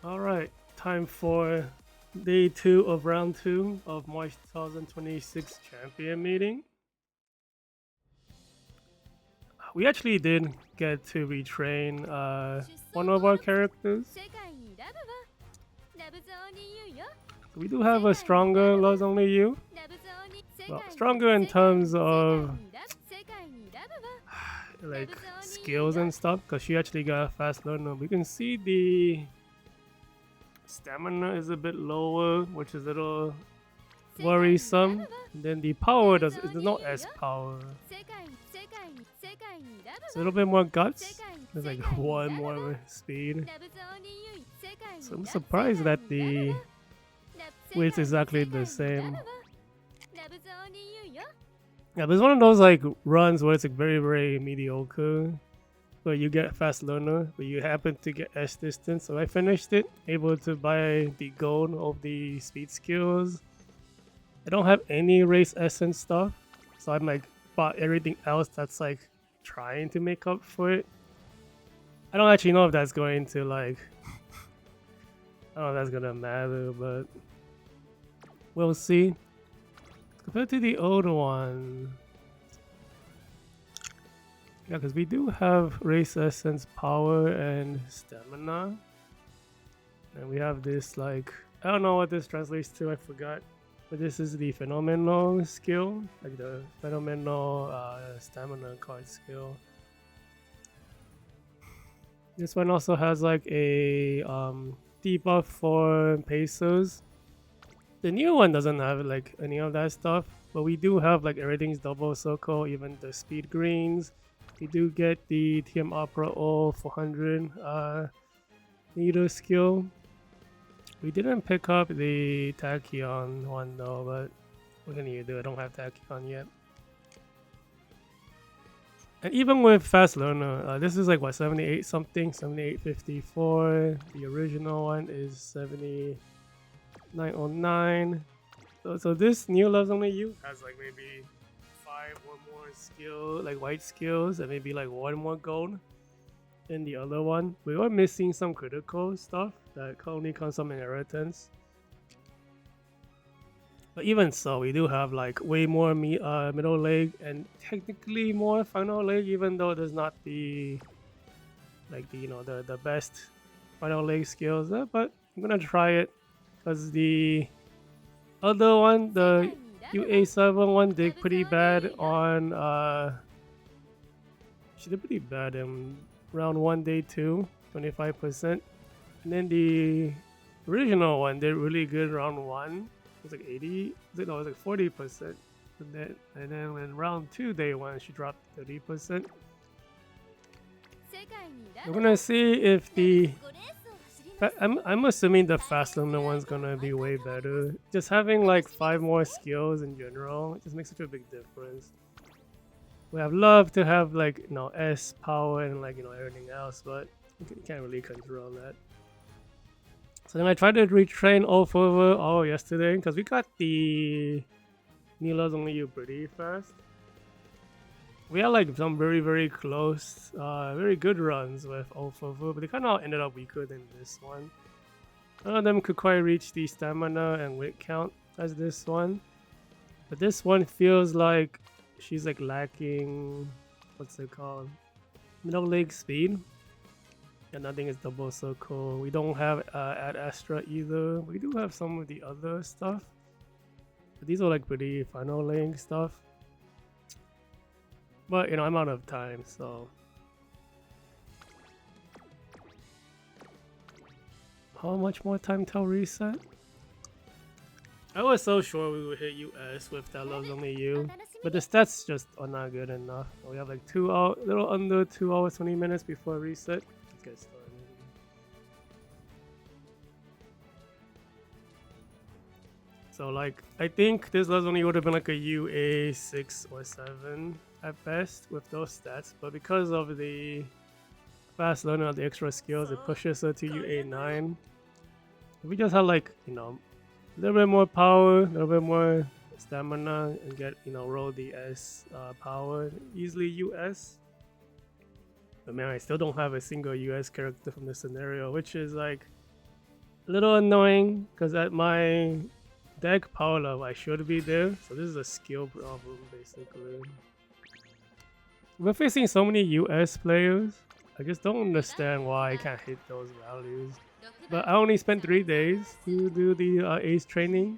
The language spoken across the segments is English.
Alright, time for day 2 of round 2 of March 2026 champion meeting. We actually did get to retrain one of our characters. So we do have a stronger Loves Only You. Well, stronger in terms of like skills and stuff, because she actually got a fast learner. We can see the stamina is a bit lower, which is a little worrisome. And then the power is not as power. It's a little bit more guts. There's like one more speed. So I'm surprised that the weight's exactly the same. Yeah, there's one of those like runs where it's like very, very mediocre, where you get fast learner, but you happen to get S distance. So I finished it, able to buy the gold of the speed skills. I don't have any race essence stuff, so I'm like bought everything else that's like trying to make up for it. I don't actually know if that's going to like I don't know if that's gonna matter, but we'll see. Compared to the old one, yeah, because we do have race essence, power, and stamina, and we have this like I don't know what this translates to. I forgot, but this is the phenomenal skill, like the phenomenal stamina card skill. This one also has like a debuff for pesos. The new one doesn't have like any of that stuff, but we do have like everything's double circle, even the speed greens. We do get the TM Opera O 400 meter skill. We didn't pick up the Tachyon one though, but what can you do? I don't have Tachyon yet. And even with fast learner, this is like what 78 something, 7854. The original one is 7909. So this new Loves Only You has like maybe 5 or more skill, like white skills, and maybe like 1 more gold than the other one. We were missing some critical stuff that only comes from inheritance. But even so, we do have like way more middle leg and technically more final leg, even though there's not the like the the best final leg skills. But I'm gonna try it because the other one, the UA7 one, did pretty bad on she did pretty bad in round 1 day 2, 25%. And then the original one did really good round 1. It was like 80, no, it was like 40%. And then in round 2 day 1 she dropped 30%. We're gonna see if the I'm assuming the fast learner one's gonna be way better. Just having like 5 more skills in general, it just makes such a big difference. We have love to have like S power and like everything else, but you can't really control that. So then I tried to retrain Orfevre all yesterday because we got the Loves Only You pretty fast. We had like some very, very close, very good runs with Orfevre, but they kind of ended up weaker than this one. None of them could quite reach the stamina and weight count as this one. But this one feels like she's like lacking, what's it called? Middle leg speed. And nothing is double circle. We don't have Ad Astra either. We do have some of the other stuff. But these are like pretty final leg stuff. But I'm out of time, so. How much more time till reset? I was so sure we would hit US with that Loves Only You. But the stats just are not good enough. We have like 2 hours, little under 2 hours, 20 minutes before reset. Let's get started. So like, I think this Loves Only would have been like a UA 6 or 7 at best with those stats. But because of the fast learner of the extra skills, it pushes her to UA 9. If we just had like, a little bit more power, a little bit more stamina, and get, roll the S power, easily US. But man, I still don't have a single US character from this scenario, which is like A little annoying because at my deck power level I should be there, so this is a skill problem basically. We're facing so many US players, I just don't understand why I can't hit those values. But I only spent 3 days to do the ace training.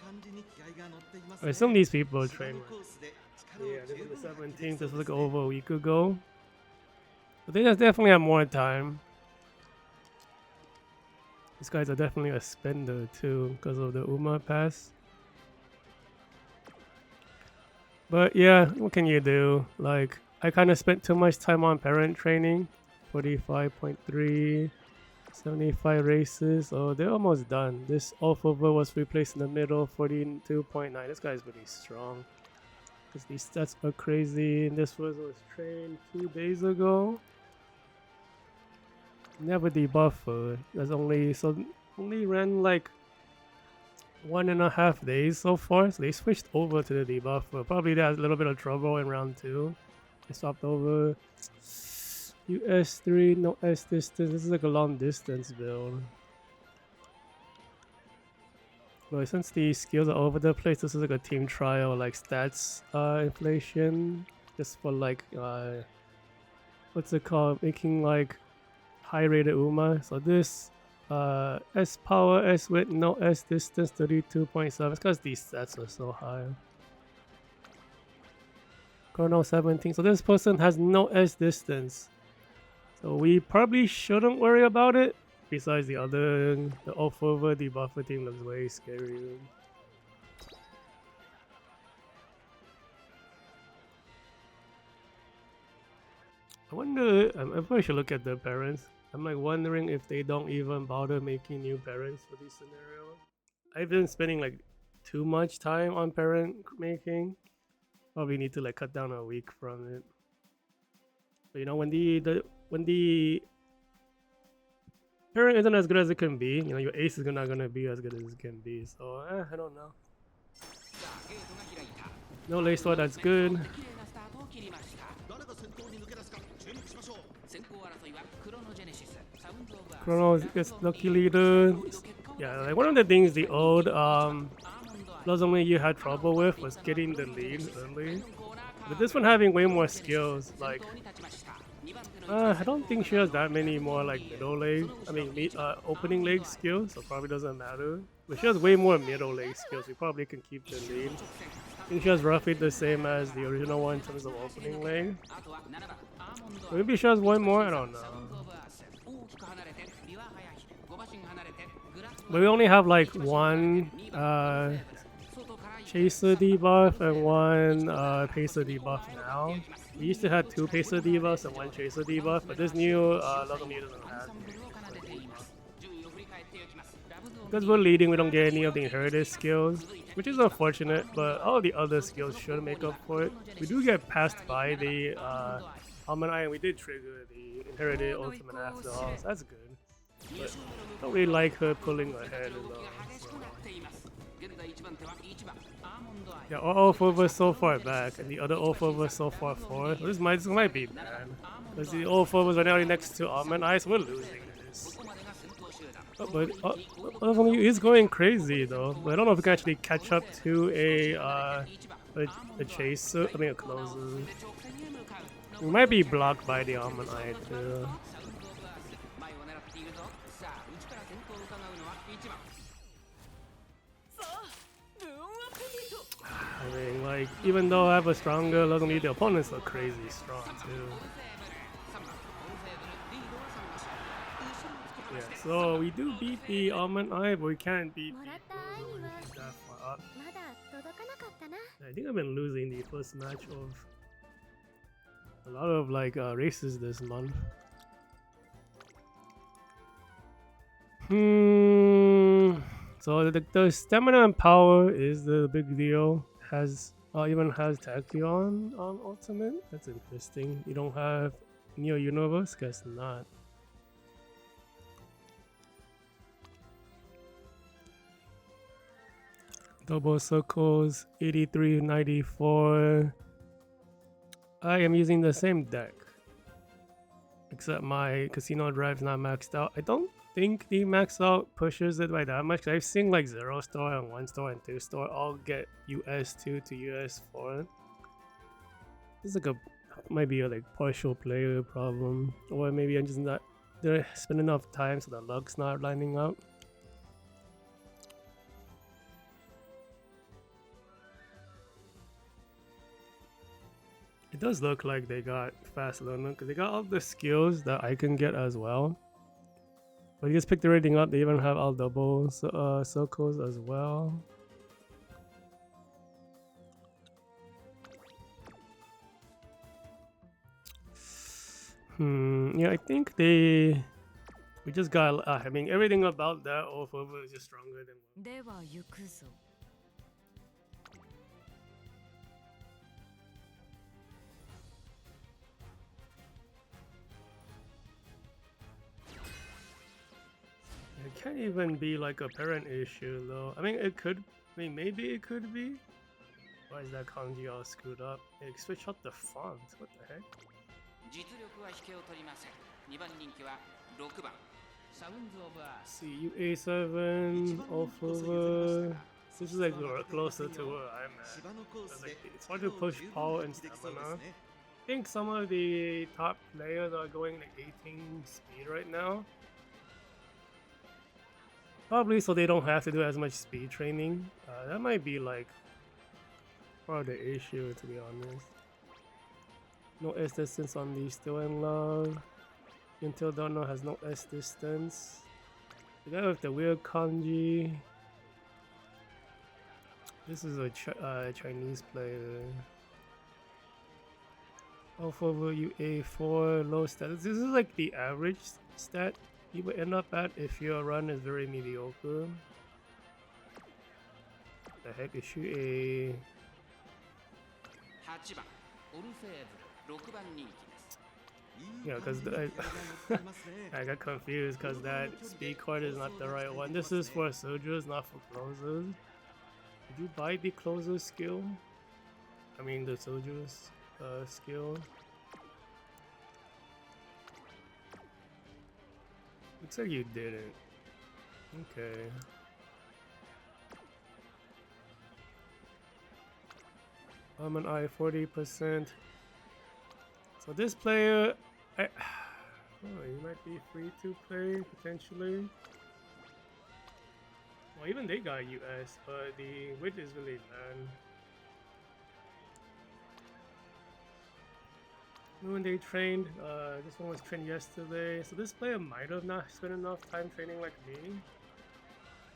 I assume these people train. Yeah, this is the 17th, this was like over a week ago. But they just definitely have more time. These guys are definitely a spender too because of the Uma pass. But yeah, what can you do? Like, I kind of spent too much time on parent training. 45.3, 75 races. Oh, they're almost done. This Orfevre was replaced in the middle, 42.9. This guy's really strong. Because these stats are crazy. And this was trained 2 days ago. Never debuffer. There's only ran like 1.5 days so far. So they switched over to the debuffer. Probably they had a little bit of trouble in round 2. They swapped over. US3, no S distance. This is like a long distance build. But since the skills are all over the place, this is like a team trial, like stats inflation. Just for like, what's it called? Making like high rated Uma. So this S power, S width, no S distance, 32.7. It's because these stats are so high. Chrono 17. So this person has no S distance. So we probably shouldn't worry about it. Besides the Orfevre debuffer team looks way scary. I wonder, I probably should look at the parents. I'm like wondering if they don't even bother making new parents for these scenarios. I've been spending like too much time on parent making. Probably need to like cut down a week from it. But you know, when the parent isn't as good as it can be, you know, your ace is not gonna be as good as it can be. So I don't know. No lace sword, that's good. Chrono gets lucky leader. Yeah, like one of the things the old Blossom you had trouble with was getting the lead early. But this one having way more skills, like I don't think she has that many more like middle leg, opening leg skills, so probably doesn't matter. But she has way more middle leg skills, we probably can keep the lead. I think she has roughly the same as the original one in terms of opening leg. Maybe she has one more, I don't know. But we only have like one chaser debuff and one pacer debuff now. We used to have 2 pacer debuffs and 1 chaser debuff, but this new doesn't have it. Because we're leading, we don't get any of the inherited skills, which is unfortunate, but all the other skills should make up for it. We do get passed by the Almond Eye, and we did trigger the inherited ultimate after all, so that's good. But I don't really like her pulling ahead though. Yeah, all Orfevre so far back, and the other Orfevre so far forward. So this might be bad. Because the Orfevre are now next to Almond Eyes, we're losing this. But is going crazy though. But I don't know if we can actually catch up to a chaser, a closer. We might be blocked by the Almond Eye too. I mean, like, even though I have a stronger Logami, the opponents are crazy strong too. Yeah, so we do beat the Almond Eye, but we can't beat the that far up. I think I've been losing the first match of a lot of like races this month. So the stamina and power is the big deal. Even has Tachyon on ultimate. That's interesting. You don't have Neo Universe? Guess not. Double circles, 83, 94. I am using the same deck. Except my casino drive's not maxed out. I don't think the max out pushes it by that much. 'Cause I've seen like 0 star and 1 star and 2 star all get US2 to US4. This is like a might be a like partial player problem, or maybe I'm just not there. Spend enough time so the luck's not lining up. It does look like they got fast learner because they got all the skills that I can get as well. But you just pick the rating up. They even have all double circles as well. Yeah, I think we just got. I mean, everything about that Orfevre is just stronger than. It can't even be like a parent issue though. I mean, it could. I mean, maybe it could be. Why is that kanji all screwed up? Hey, switch out the font. What the heck? See, A7, Orfevre. This is like closer to where I'm at. Like, it's hard to push power and stamina. I think some of the top players are going like 18 speed right now. Probably so they don't have to do as much speed training. That might be like part of the issue, to be honest. No S distance on the Still in Love. Until Dono has no S distance. The guy with the weird kanji. This is a Chinese player. Orfevre UA4 low status. This is like the average stat you would end up at if your run is very mediocre. The heck is she a? Yeah, because I got confused because that speed card is not the right one. This is for soldiers, not for closers. Did you buy the closer skill? I mean the soldiers skill. Looks like you didn't. Okay. Almond Eye 40%. So this player, he might be free to play potentially. Well, even they got US, but the width is really bad. When they trained, this one was trained yesterday, so this player might have not spent enough time training like me.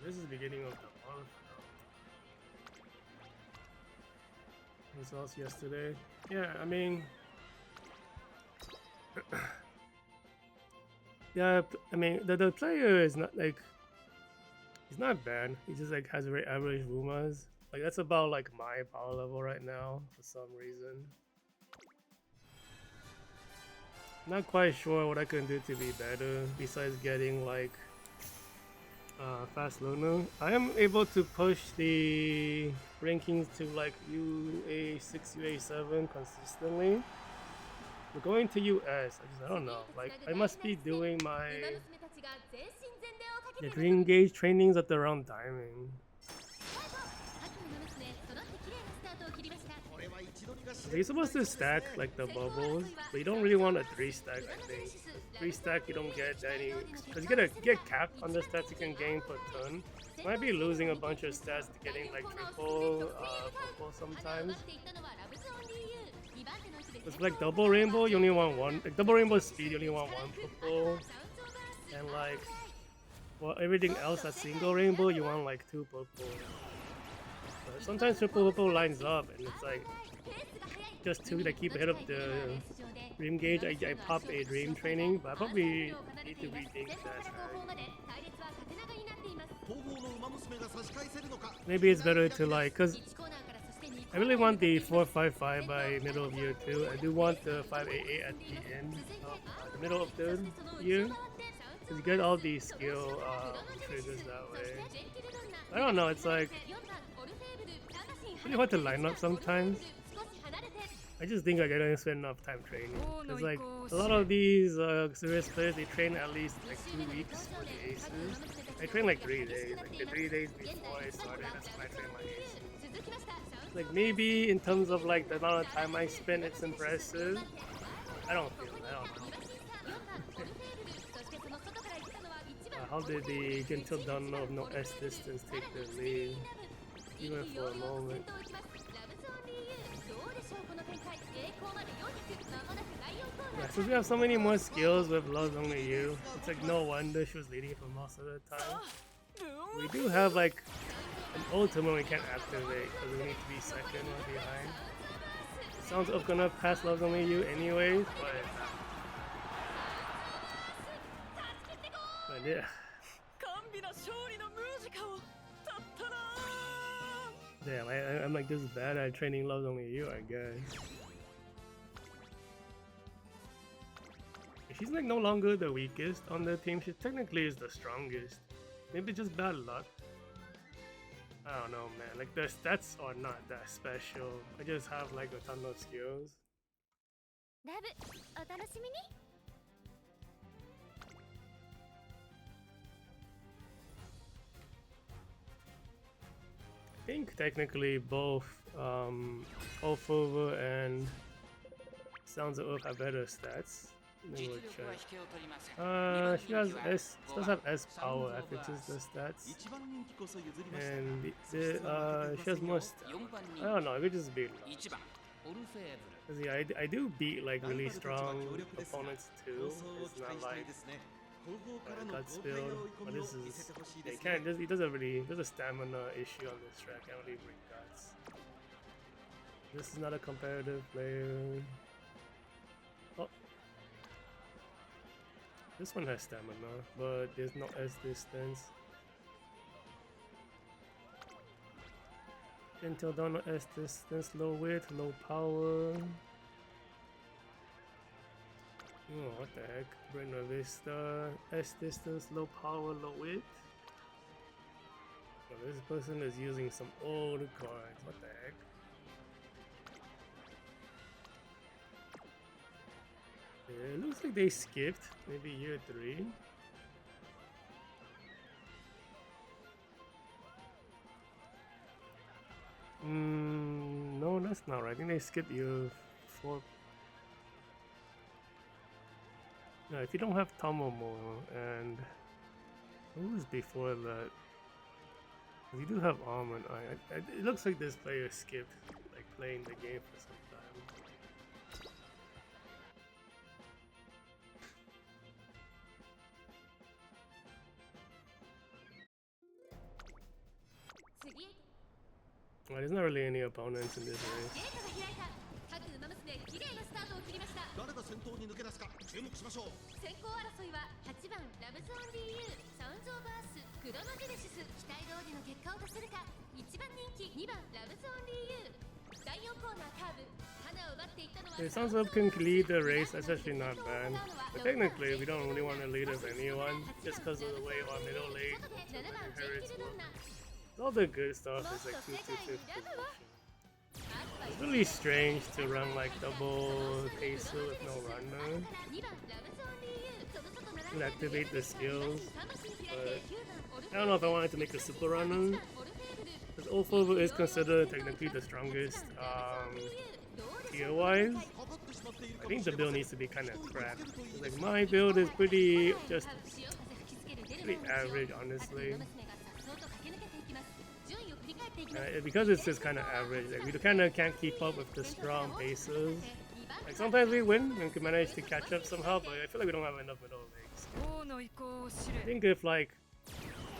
This is the beginning of the month. Results yesterday. Yeah, I mean, yeah, I mean the player is not like he's not bad. He just like has very average Rumas. Like that's about like my power level right now for some reason. Not quite sure what I can do to be better besides getting like fast learner. I am able to push the rankings to like UA6, UA7 consistently. We're going to US. I don't know. Like I must be doing the dream gauge trainings at the wrong timing. You're supposed to stack like the bubbles, but you don't really want a 3-stack. I think 3-stack you don't get any because you get capped on the stats you can gain per turn. You might be losing a bunch of stats to getting like triple purple sometimes. It's like double rainbow, you only want one. Like double rainbow speed, you only want one purple, and like well everything else at single rainbow, you want like 2 purple. But sometimes triple purple lines up, and it's like. Just to like keep ahead of the dream gauge, I pop a dream training, but I probably need to rethink that. Maybe it's better to like, cause I really want the 455 by middle of year 2. I do want the 588 at the end, the middle of the year, cause you get all the skill triggers that way. I don't know, it's like really hard to line up sometimes. I just think I didn't spend enough time training. Cause like a lot of these serious players, they train at least like 2 weeks for the aces. I train like 3 days. Like the 3 days before I started, that's when I train my aces. Like maybe in terms of like the amount of time I spend, it's impressive. I don't feel it. I don't know. How did the Gentle Donno of no S distance take the lead? Even for a moment. Yeah, since we have so many more skills with Love's Only You, it's like no wonder she was leading for most of the time. We do have like an ultimate we can't activate because we need to be second or behind. It sounds like gonna pass Love's Only You anyways, but yeah. Damn, I'm like this bad at training Love's Only You, I guess. She's like no longer the weakest on the team. She technically is the strongest. Maybe just bad luck. I don't know, man. Like the stats are not that special. I just have like a ton of skills. I think technically both Orfevre and Sounds of Earth have better stats. She has S. She does have S power if it's just the stats, and she has more. I don't know. It could just be. Cause yeah, I do beat like really strong opponents too. It's not like guts build, but this is. Yeah, he can't. He doesn't really. There's a stamina issue on this track. Can't really bring guts. This is not a competitive player. Oh. This one has stamina, but there's no S distance. Until down S distance, low width, low power. Oh, what the heck? Buena Vista, S distance, low power, low width. Oh, this person is using some old cards. What the heck? Yeah, it looks like they skipped maybe year 3. No, that's not right. I think they skipped year 4. No, if you don't have Tomomo and who was before that? You do have Almond Eye. It looks like this player skipped like playing the game for some time. Well, there's not really any opponents in this race. It sounds like can lead the race, that's actually not bad. But technically, we don't really want to lead as anyone, just because of the way our middle lane inherits work. All the good stuff is like 2-2-5 position. It's really strange to run like double pacer with no runner. And activate the skills, but I don't know if I wanted to make a super runner. Because Orfevre is considered technically the strongest tier-wise. I think the build needs to be kind of cracked. Like my build is pretty average, honestly. Because it's just kind of average, like we kind of can't keep up with the strong paces. Like sometimes we win and can manage to catch up somehow, but I feel like we don't have enough middle legs. I think if like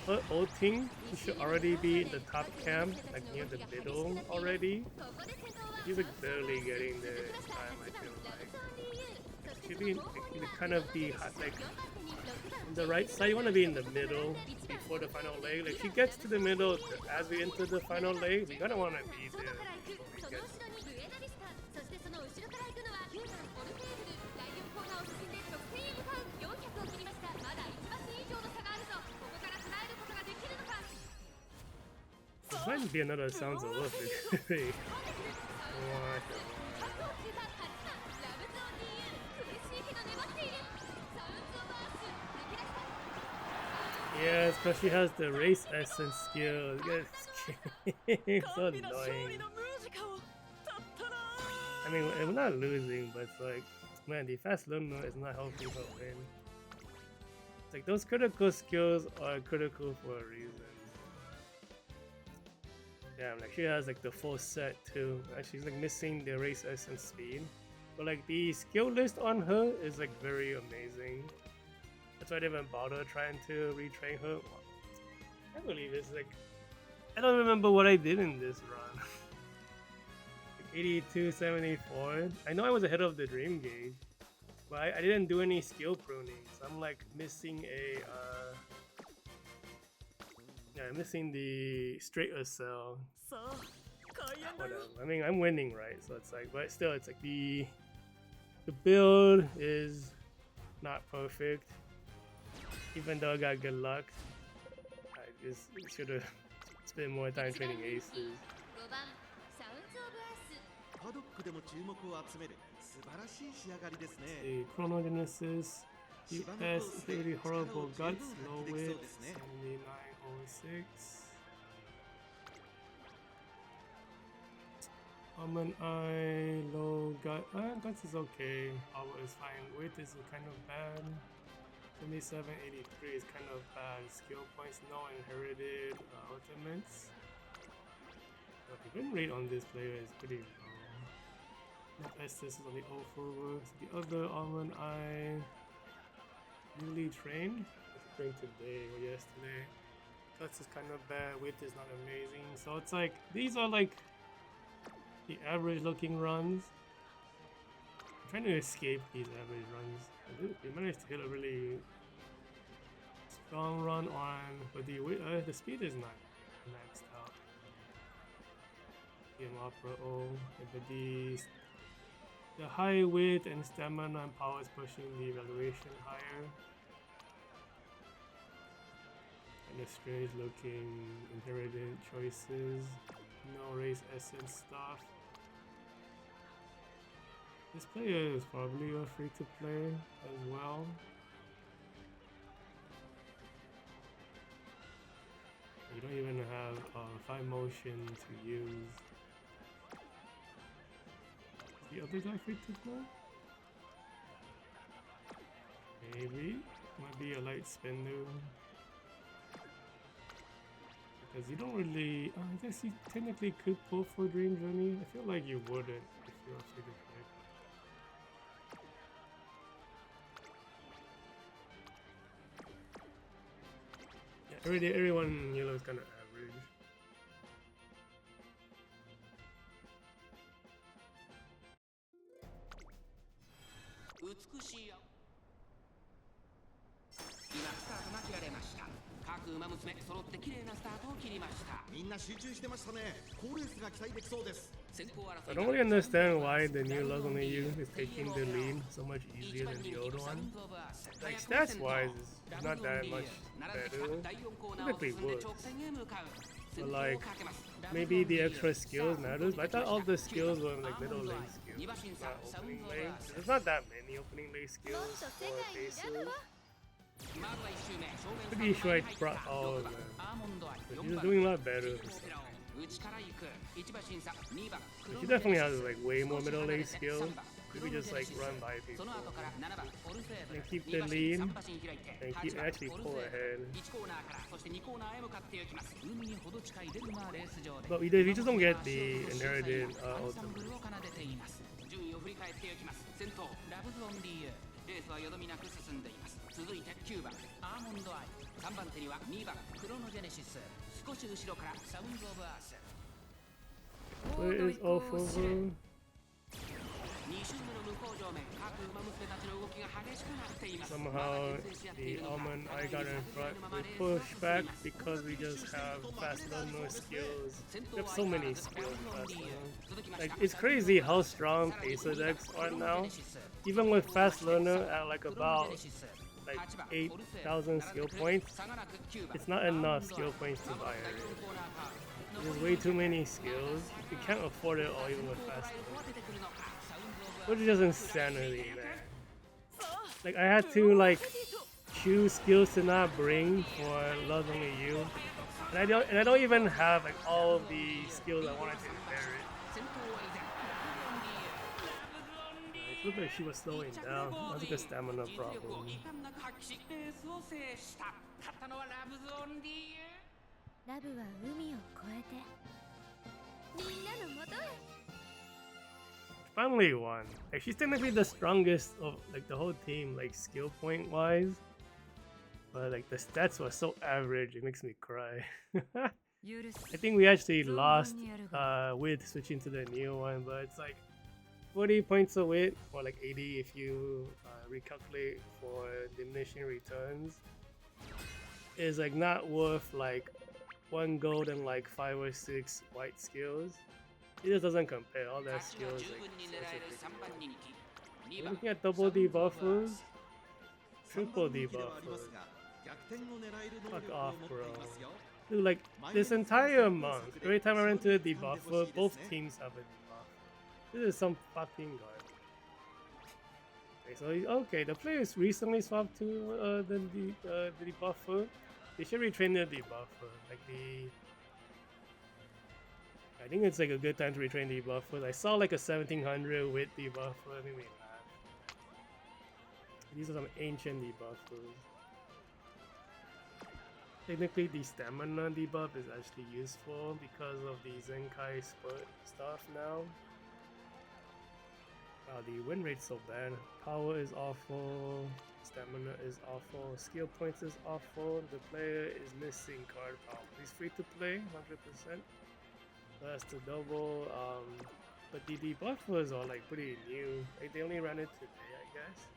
her ulting, she should already be in the top camp, like near the middle already. She's like barely getting the time, I feel like. Should be kind of be like on the right side. You want to be in the middle before the final leg. Like she gets to the middle as we enter the final leg. We gotta want to be there before we get. This might be another Sounds of Earth. What? Yeah, it's because she has the race essence skill. It's so annoying. I mean, we're not losing, but it's like, man, the fast learner is not helping her win. It's like those critical skills are critical for a reason. Damn, like she has like the full set too. She's like missing the race essence speed, but like the skill list on her is like very amazing. That's why I didn't even bother trying to retrain her. I can't believe this. Like, I don't remember what I did in this run. Like 82.74. I know I was ahead of the dream gauge, but I didn't do any skill pruning. So I'm like missing a. Yeah, I'm missing the straight cell. Whatever. I mean, I'm winning, right? So it's like, but still, it's like the build is not perfect. Even though I got good luck, I just should have spent more time training aces. The Chronogenesis, US 30 horrible guts, low wit, 7906. Almond Eye, low gut, guts is okay. Power is fine. Wit is kind of bad. 2783 is kind of bad. Skill points, no inherited ultimates. The win rate on this player is pretty low. No Estes is on the Orfevre. The other Almond Eye, newly trained. It's trained today or yesterday. Guts is kind of bad. Wit is not amazing. So it's like these are like the average looking runs. I'm trying to escape these average runs. They managed to hit a really strong run on, but the speed is not maxed out. Game Opera O, but the high weight and stamina and power is pushing the evaluation higher. And the strange looking inherited choices, no race essence stuff. This player is probably a free to play as well. You don't even have 5 motion to use. Is the other guy free to play? Maybe. Might be a light spender. Because you don't really. I guess you technically could pull for Dream Journey. I feel like you wouldn't if you're free to play. Everyone in yellow is kind of average. I don't really understand why the new logo menu is taking the lead so much easier than the old one. Like stats wise, it's not that much better. Typically works. But like maybe the extra skills matters. But I thought all the skills were like middle lane skills, not opening lane. There's not that many opening lane skills or faces. Pretty sure I brought all of them. But she's doing a lot better. She definitely has like way more middle lane skills. You could just like run by people and keep the lead and actually pull ahead. But we just don't get the inherited ultimate. レースはよどみなく進んでいます。続いて9番アーモンドアイ、3番手には2番クロノジェネシス、少し後ろからサウンズオブアース。Where is Orfevre? 2周目の向こう上面、各馬娘たちの動きが激しくなっています。Somehow the Almond Eye got in front. We push back because we just have fast learner skills. We have so many skills. Like it's crazy how strong Pacer decks are now. Even with fast learner at like about like 8,000 skill points, it's not enough skill points to buy it. There's way too many skills. You can't afford it all even with fast learner. Which is just insanity, man. Like I had to like choose skills to not bring for Love Only You. And I don't even have like all of the skills I wanted to inherit. It looked like she was slowing down. That's like a stamina problem. Finally won. Like she's technically the strongest of like the whole team, like skill point wise. But like the stats were so average, it makes me cry. I think we actually lost with switching to the new one, but it's like 40 points of wit, or like 80 if you recalculate for diminishing returns, is like not worth like 1 gold and like 5 or 6 white skills. It just doesn't compare. All that skills like we're looking at double debuffers, triple debuffers. Fuck off, bro. Dude, like this entire month, every time I run into a debuffer, both teams have a debuff. This is some fucking garbage. Okay, so okay, the players recently swapped to the debuffer. They should retrain the debuffer. Like I think it's like a good time to retrain debuffers. I saw like a 1700 with debuffer. It made me laugh. These are some ancient debuffers. Technically, the stamina debuff is actually useful because of the Zenkai spurt stuff now. Wow, the win rate's so bad. Power is awful. Stamina is awful. Skill points is awful. The player is missing card power. He's free to play, 100%. That's the double. But the debuffers are like pretty new. Like they only ran it today, I guess.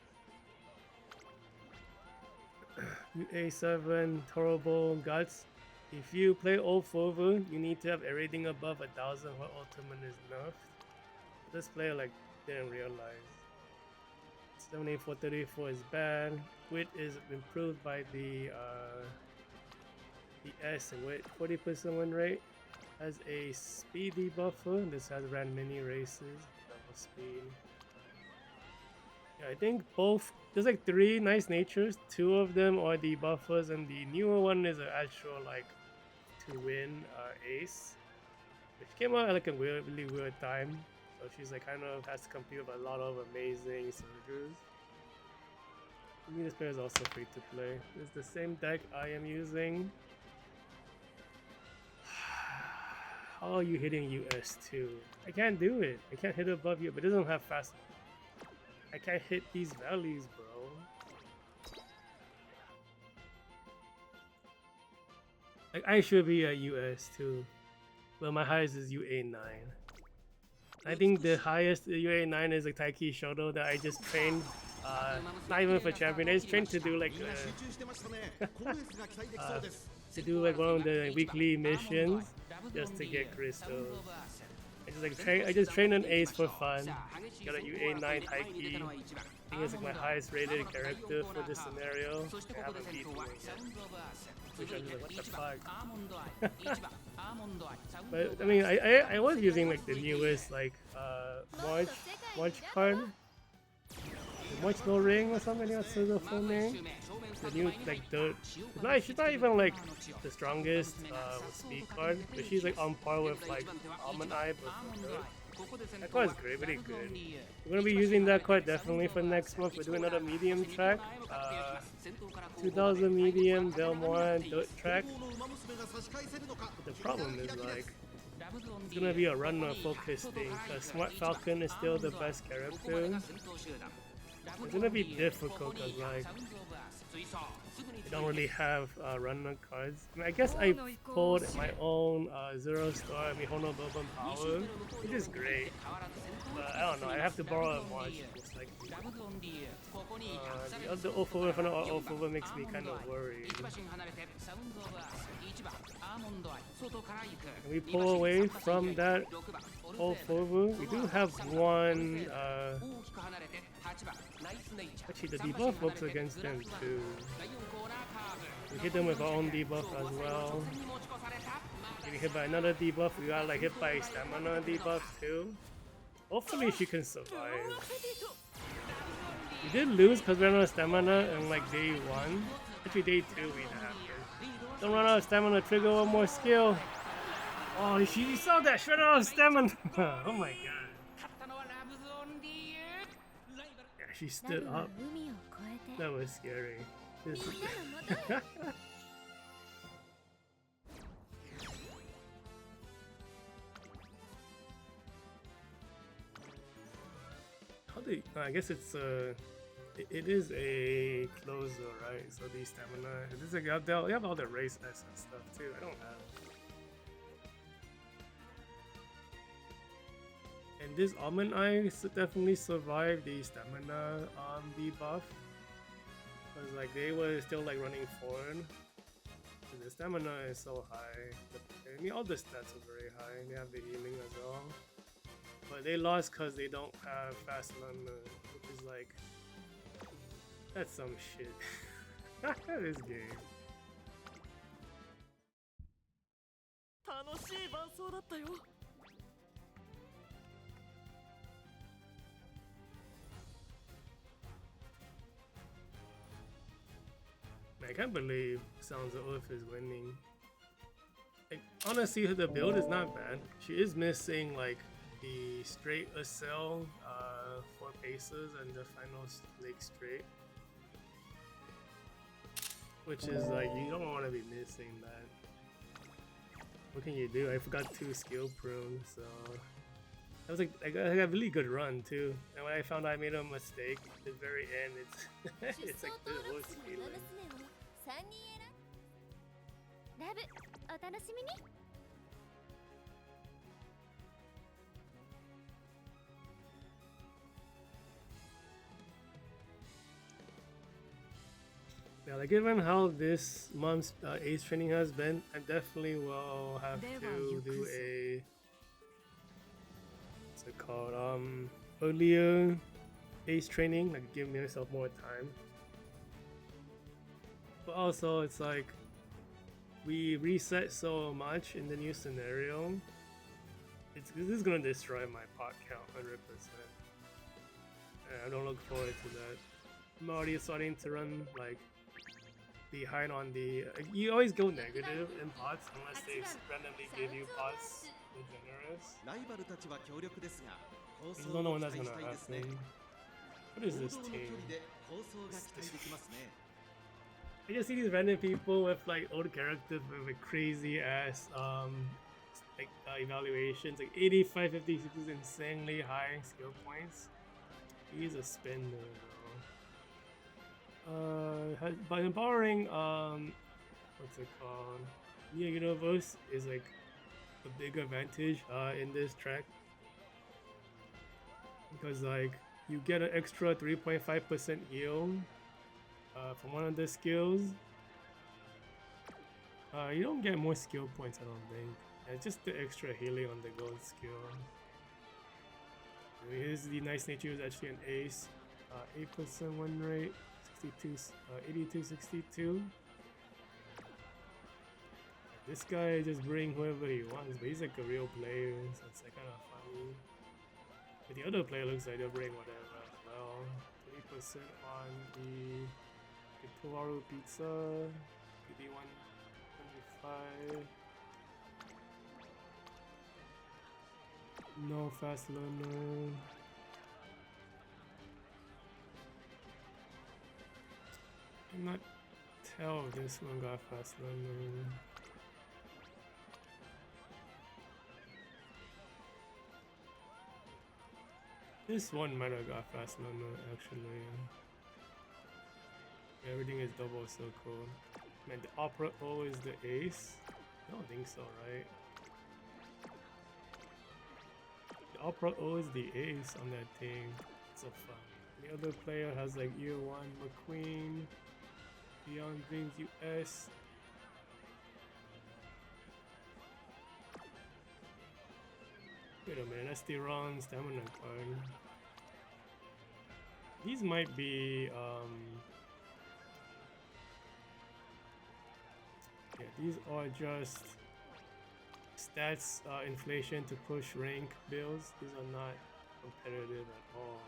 UA7, Horrible Guts. If you play Orfevre, you need to have everything above 1000 where ultimate is nerfed. This player like didn't realize. 7434 is bad. Wit is improved by the S and wit. 40% win rate. Has a speed debuffer. This has ran many races. Double speed. Yeah, I think both. There's like 3 nice natures. 2 of them are debuffers, and the newer one is an actual like to win ace, which came out at like a really weird time. So she's like kind of has to compete with a lot of amazing soldiers. I mean, this player is also free to play. It's the same deck I am using. How are you hitting US2? I can't do it. I can't hit above you, but it doesn't have fast. I can't hit these values, bro. Like I should be at US2. Well, my highest is UA9. I think the highest UA9 is a Taiki Shoto that I just trained. Not even for champion. I just trained to do like one of the weekly missions just to get crystals. I just train an ace for fun. Got a UA9 Taiki. I think it's like my highest rated character for this scenario. I haven't beaten it yet. Which I'm like, what the fuck? But I mean, I was using like the newest like March card. March no ring or something. That's the full name. The new like she's not even like the strongest speed card, but she's like on par with like Almond Eye. That card is great, really good. We're gonna be using that card definitely for next month. We're doing another medium track, 2000 medium Delmore dirt track. But the problem is like it's gonna be a runner focused thing because Smart Falcon is still the best character. It's gonna be difficult because like I don't really have runner cards. I mean, I guess I pulled my own 0-star Mihono Bourbon Power, which is great. But I don't know, I have to borrow a March. Like, the other Orfevre makes me kind of worried. Can we pull away from that Orfevre? We do have one. Actually, the debuff works against them too. We hit them with our own debuff as well. Getting hit by another debuff. We got like hit by stamina debuff too. Hopefully she can survive. We did lose because we ran out of stamina in like day 1. Actually, day 2 we happened. Don't run out of stamina, trigger one more skill. Oh, you saw that! She ran out of stamina! Oh my god. Yeah, she stood up. That was scary. I guess it's it is a closer, right? So the stamina. This is you have all the race S and stuff too. I don't have. And this Almond Eye definitely survived the stamina debuff. Because like they were still like running forward. The stamina is so high. I mean all the stats are very high. They have the healing as well. But they lost because they don't have fast learner, which is like that's some shit. This game. I can't believe Sounds of Earth is winning. Like, honestly, the build is not bad. She is missing like the straight Acel, 4 paces and the final leg straight. Which is like, you don't want to be missing that. What can you do? I forgot 2 skill prunes, so... That was like, I got a really good run too. And when I found out I made a mistake, at the very end, it's like the worst feeling. Yeah, like given how this month's Ace training has been, I definitely will have to do a what's it called? Earlier Ace training, like give myself more time. But also, it's like we reset so much in the new scenario. This is gonna destroy my pot count 100%. And I don't look forward to that. I'm already starting to run like behind on the. You always go negative in pots unless they randomly give you pots with generous. I don't know when that's gonna happen. What is this team? I just see these random people with like old characters with like crazy ass evaluations, like 85, 56 is insanely high skill points. He's a spender though. By empowering what's it called? Neo Universe is like a big advantage in this track. Because like you get an extra 3.5% heal from one of the skills. You don't get more skill points, I don't think. It's just the extra healing on the gold skill. Here's the Nice Nature is actually an ace. 8% win rate, 82, 62. This guy just bring whoever he wants, but he's like a real player, so it's like kind of funny. But the other player looks like they'll bring whatever as well. 20% on the Puaru Pizza, PD 125. No fast learner. I cannot tell if this one got fast learner. This one might have got fast learner actually. Everything is double circle. Man, the Opera O is the ace? I don't think so, right? The Opera O is the ace on that team. It's so fun. The other player has like Year 1 McQueen, Beyond Dreams US. Wait a minute, that's the wrong stamina card. These might be yeah, these are just stats inflation to push rank builds. These are not competitive at all.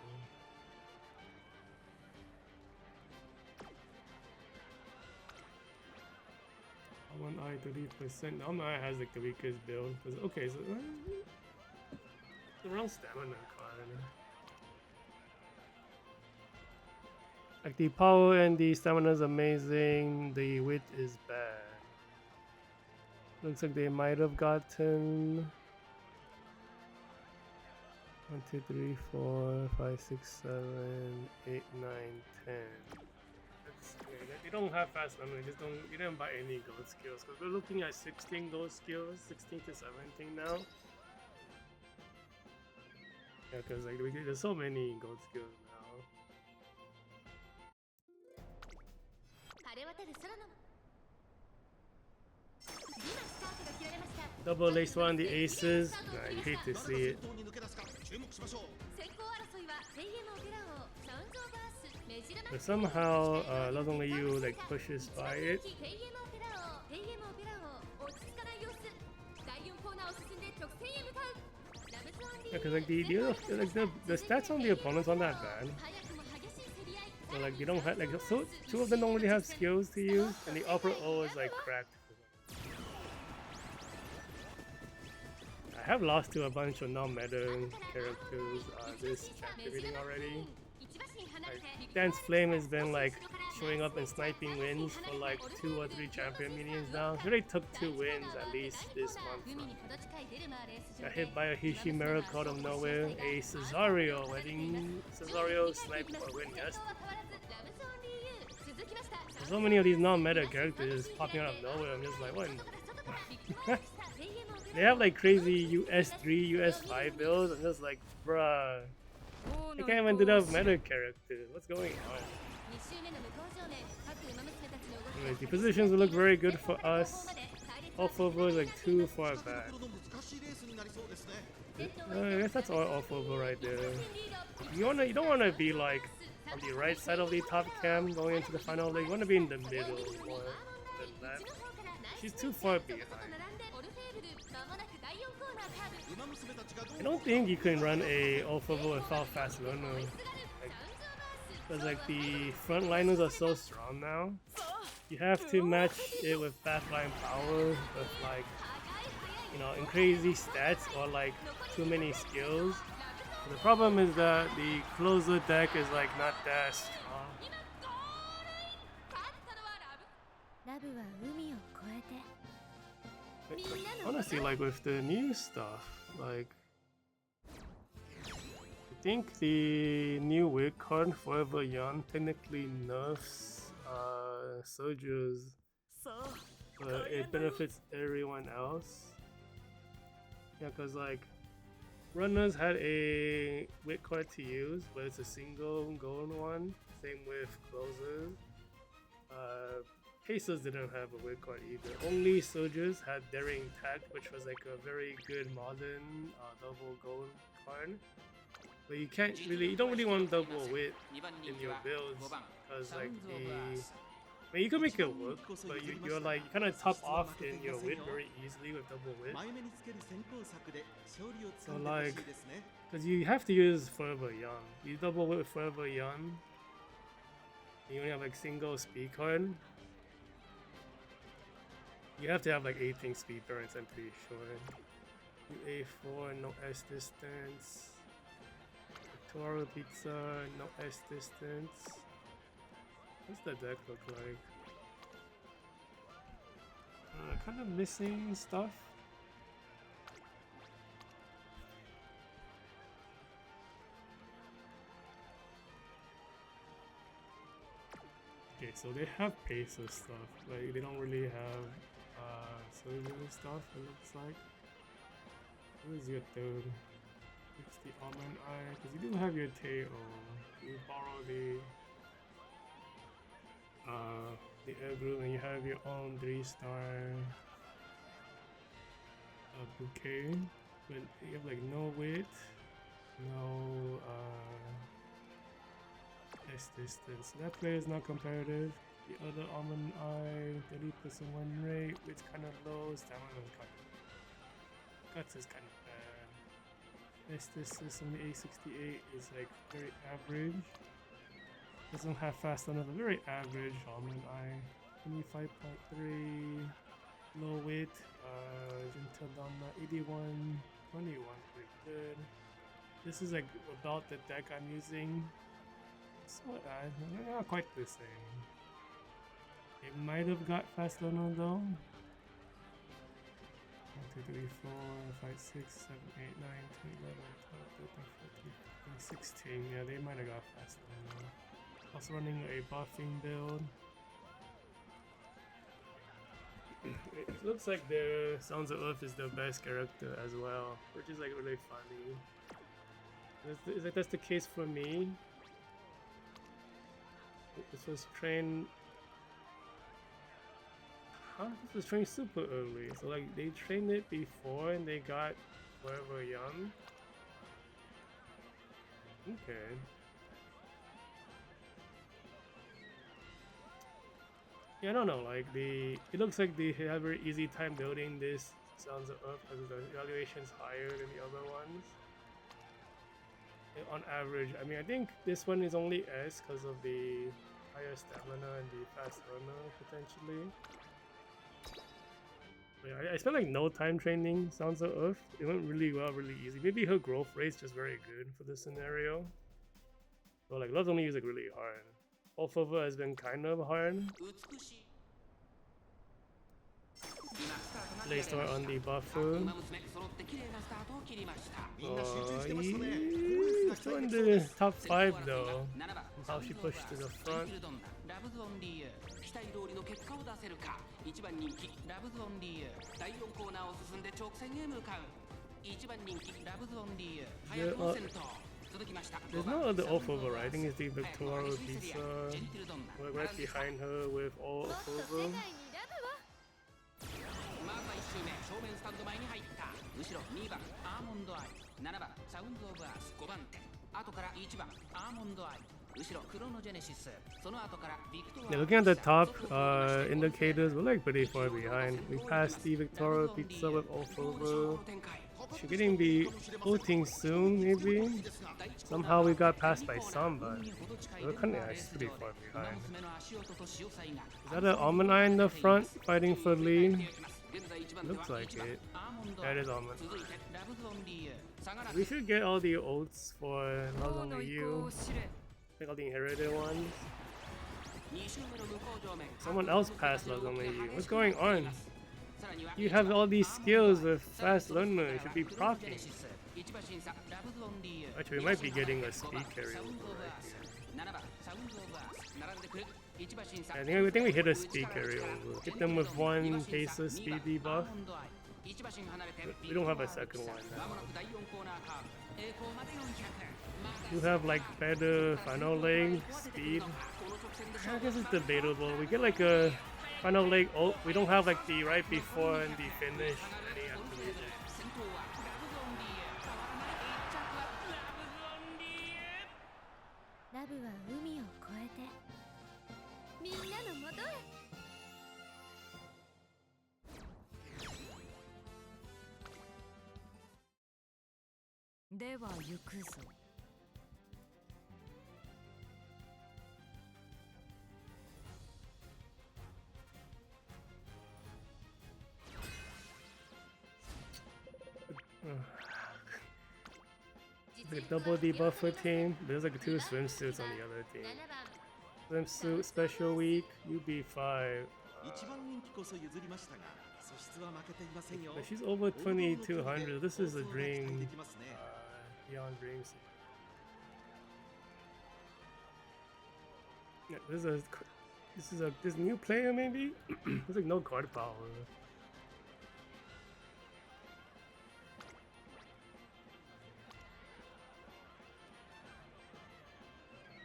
Almond Eye 30%. Almond Eye has like the weakest build. Okay, so the wrong stamina card. Like the power and the stamina is amazing. The width is bad. Looks like they might have gotten 1, 2, 3, 4, 5, 6, 7, 8, 9, 10. They don't have fast stamina. You didn't buy any gold skills because we're looking at 16 gold skills, 16 to 17 now. Yeah, because like there's so many gold skills now. Double laced one, the aces. Nah, you hate to see it. But somehow, not only you like pushes by it. Yeah, cause like the stats on the opponents aren't that bad. So like you don't have like so two of them don't really have skills to use, and the upper O is like cracked. I have lost to a bunch of non-meta characters this chapter reading already. Like, Dance Flame has been like showing up and sniping wins for like 2 or 3 champion minions now. He already took 2 wins at least this month. Got hit by a Hishimura out of nowhere. A Cesario, I think Cesario sniped for a win yesterday. There's so many of these non-meta characters popping out of nowhere. I'm just like, what? They have like crazy US3, US5 builds. I'm just like, bruh. I can't even do that with meta characters. What's going on? Anyways, the positions will look very good for us. Orfevre is like too far back. I guess that's all Orfevre right there. You don't wanna be like on the right side of the top cam going into the final leg. You wanna be in the middle or the left. She's too far behind. I don't think you can run a Orfevre without fast runner. Because like the frontliners are so strong now. You have to match it with fast line power with like, you know, in crazy stats or like too many skills. The problem is that the closer deck is like not that strong. Honestly, like with the new stuff, like I think the new wig card Forever Young technically nerfs soldiers, but it benefits everyone else. Yeah, cause like runners had a wig card to use, but it's a single golden one. Same with closers. Pacers didn't have a wig card either. Only soldiers had Daring Tag, which was like a very good modern double gold card. But you don't really want double wit in your builds because like I mean, you can make it work, but you're like you kind of top off in your wit very easily with double wit. So like, because you have to use Forever Young. You double wit with Forever Young. You only have like single speed card. You have to have like 18 speed burns, I'm pretty sure. A4, no S distance. Toro Pizza, no S distance. What's the deck look like? Kind of missing stuff. Okay, so they have pacer stuff, like they don't really have soldier stuff, it looks like. What is your third? It's the Almond Eye, because you do have your tail. You borrow the air group and you have your own 3-star bouquet, but you have like no weight, no S distance. So that player is not competitive. The other Almond Eye, 30% win rate, it's kind of low. Stamina is kind of guts is kind of bad. S distance on the A68 is like very average. Doesn't have fast enough, very average Almond Eye. 25.3. Low weight, until down 81, 21, pretty good. This is like about the deck I'm using. So not quite the same. It might have got fast learner though. 1, 2, 3, 4, 5, 6, 7, 8, 9, 10, 11, 12, 13, 14, 15, 16. Yeah, they might have got fast learner. Also running a buffing build. It looks like the Sounds of Earth is the best character as well, which is like really funny. That's the case for me. This was trained. This was trained super early. So like they trained it before and they got Forever Young. Okay. Yeah, I don't know. Like it looks like they have a very easy time building this Sounds of Earth because the evaluation is higher than the other ones. On average, I mean, I think this one is only S because of the higher stamina and the fast runner potentially. But yeah, I spent like no time training Sounds of Earth. It went really well, really easy. Maybe her growth rate's just very good for this scenario. But like Love's only is like really hard. Orfevre has been kind of hard. Play store on the buffer. Still in the top 5 though. How she pushed to the front. There's no other Orfevre, I think it's the Victoria Pizza. We're right behind her with all Orfevre. Yeah, looking at the top indicators, we're like pretty far behind. We passed the Victoria Pizza with Orfevre. She's getting the voting soon, maybe. Somehow we got passed by some, but we're kind of pretty far behind. Is that an Almond Eye in the front fighting for lead? Looks like it. That is Almond Eye. We should get all the oats for Love Only You. Like all the inherited ones. Someone else passed Love Only You. What's going on? You have all these skills with fast learner. You should be proccing. Actually, we might be getting a speed carry over right here. I think we hit a speed carry over. Hit them with one pacer speed debuff. We don't have a second one now. You have like better final leg speed. I guess it's debatable. We get like a final leg. Oh, we don't have like the right before and the finish. Any activation. It's like a double debuff for team. There's like 2 swimsuits on the other team. Swimsuit special week, UB5. But she's over 2200. This is a dream. Beyond dreams. Yeah, this is this new player maybe. There's like no card power.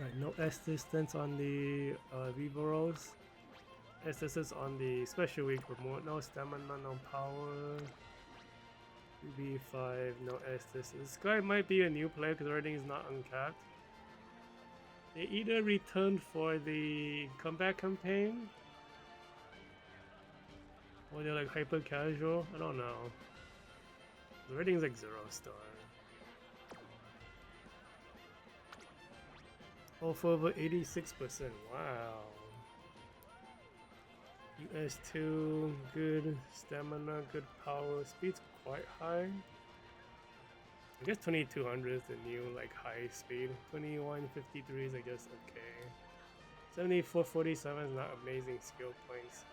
Right, no S distance on the Vivoros. S distance on the special week remote. No stamina, no power. UB5, no S distance. This guy might be a new player because the rating is not uncapped. They either returned for the comeback campaign or they're like hyper casual. I don't know. The rating is like 0-star. Oh, for over 86%. Wow. US2, good stamina, good power, speed's quite high. I guess 2200 is the new like high speed. 2153 is I guess okay. 7447 is not amazing skill points.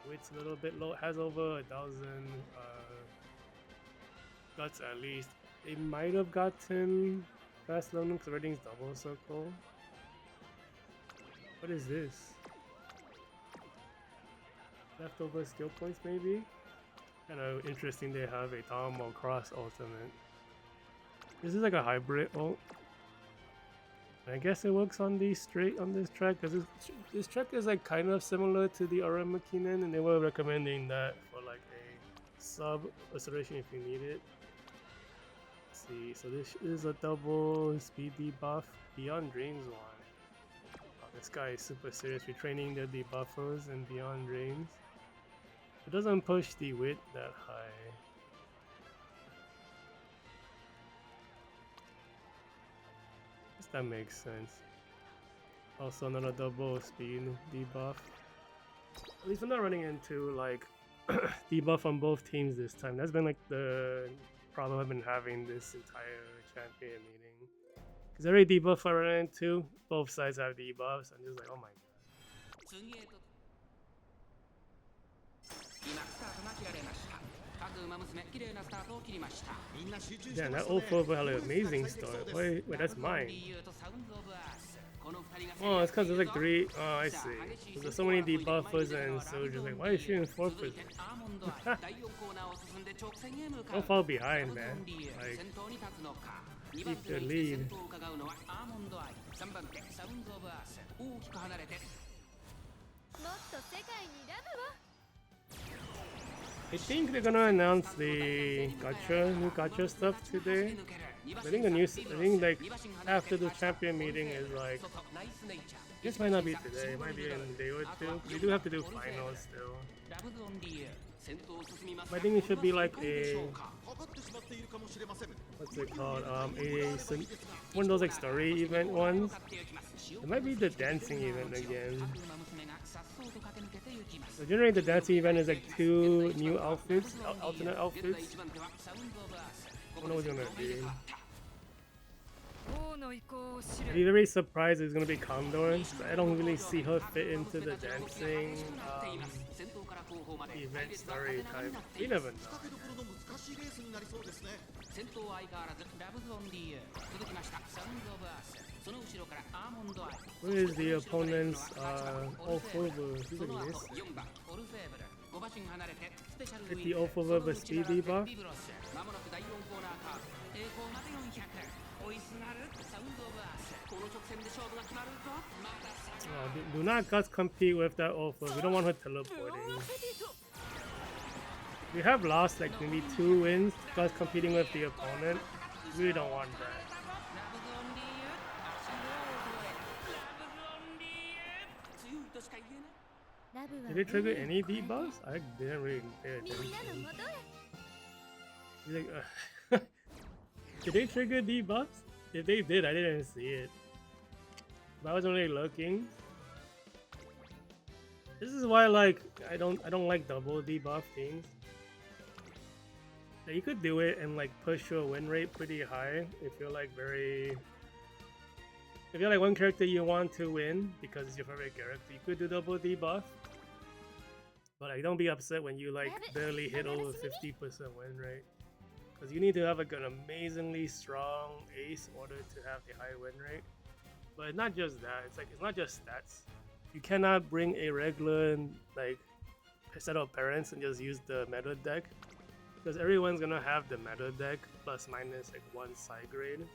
Wit's a little bit low. Has over 1,000 guts at least. They might have gotten fast learning because everything's double circle. What is this? Leftover skill points maybe? Kind of interesting they have a Tomo Cross ultimate. This is like a hybrid ult. I guess it works on the on this track because this track is like kind of similar to the unremarkable, and they were recommending that for like a sub acceleration if you need it. Let's see, so this is a double speed debuff Beyond Dreams one. Oh, this guy is super serious retraining the debuffers and Beyond Dreams. It doesn't push the width that high. That makes sense. Also another double speed debuff. At least I'm not running into like debuff on both teams this time. That's been like the problem I've been having this entire champion meeting. Because every debuff I run into, both sides have debuffs. I'm just like, oh my god. Damn, that Orfevre had an amazing start. Wait, that's mine. Oh, it's because there's like 3. Oh, I see. There's so many debuffers and so just like, why is she in 4th position? Don't fall behind, man. Like, keep your lead. I think they're gonna announce the new gacha stuff today. I think like after the champion meeting is like, this might not be today, it might be in a day or two. We do have to do finals still. I think it should be like a, what's it called? One of those like story event ones. It might be the dancing event again. So generally the dancing event is like 2 new outfits, alternate outfits. I don't know what's gonna be. I'd be very surprised it's gonna be Condor. I don't really see her fit into the dancing event story type. We never know. Where is the opponent's Orfevre? He's like missing. Hit the Orfevre with speed debuff. Do not guts compete with that Orfevre. We don't want her teleporting. We have lost like maybe 2 wins guts competing with the opponent. We really don't want that. Did they trigger any debuffs? I didn't really pay attention. He's like, did they trigger debuffs? If they did, I didn't see it. But I wasn't really looking. This is why like I don't like double debuff teams. Like, you could do it and like push your win rate pretty high if you're like if you're like one character you want to win because it's your favorite character, you could do double debuff. But like, don't be upset when you like barely hit over 50% win rate. Because you need to have like an amazingly strong ace in order to have the high win rate. But it's not just that, it's not just stats. You cannot bring a regular like set of parents and just use the meta deck. Because everyone's gonna have the meta deck plus minus like 1 side grade.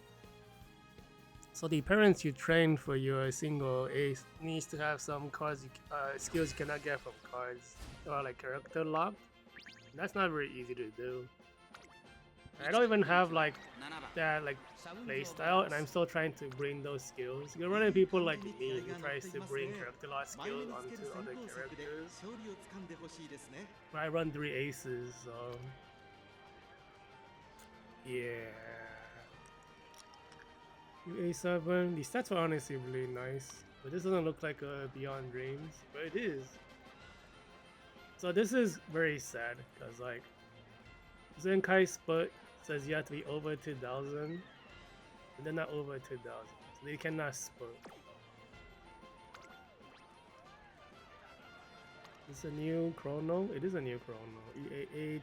So the parents you train for your single ace needs to have some cards, skills you cannot get from cards or like character locked. That's not very easy to do. I don't even have like that like playstyle, and I'm still trying to bring those skills. You're running people like me who tries to bring character lock skills onto other characters. But I run 3 aces, so yeah. A7, the stats are honestly really nice, but this doesn't look like a Beyond Dreams, but it is. So this is very sad because like Zenkai Split says you have to be over 2000, but they're not over 2000, so they cannot split. It's a new chrono. It is a new chrono. EA8.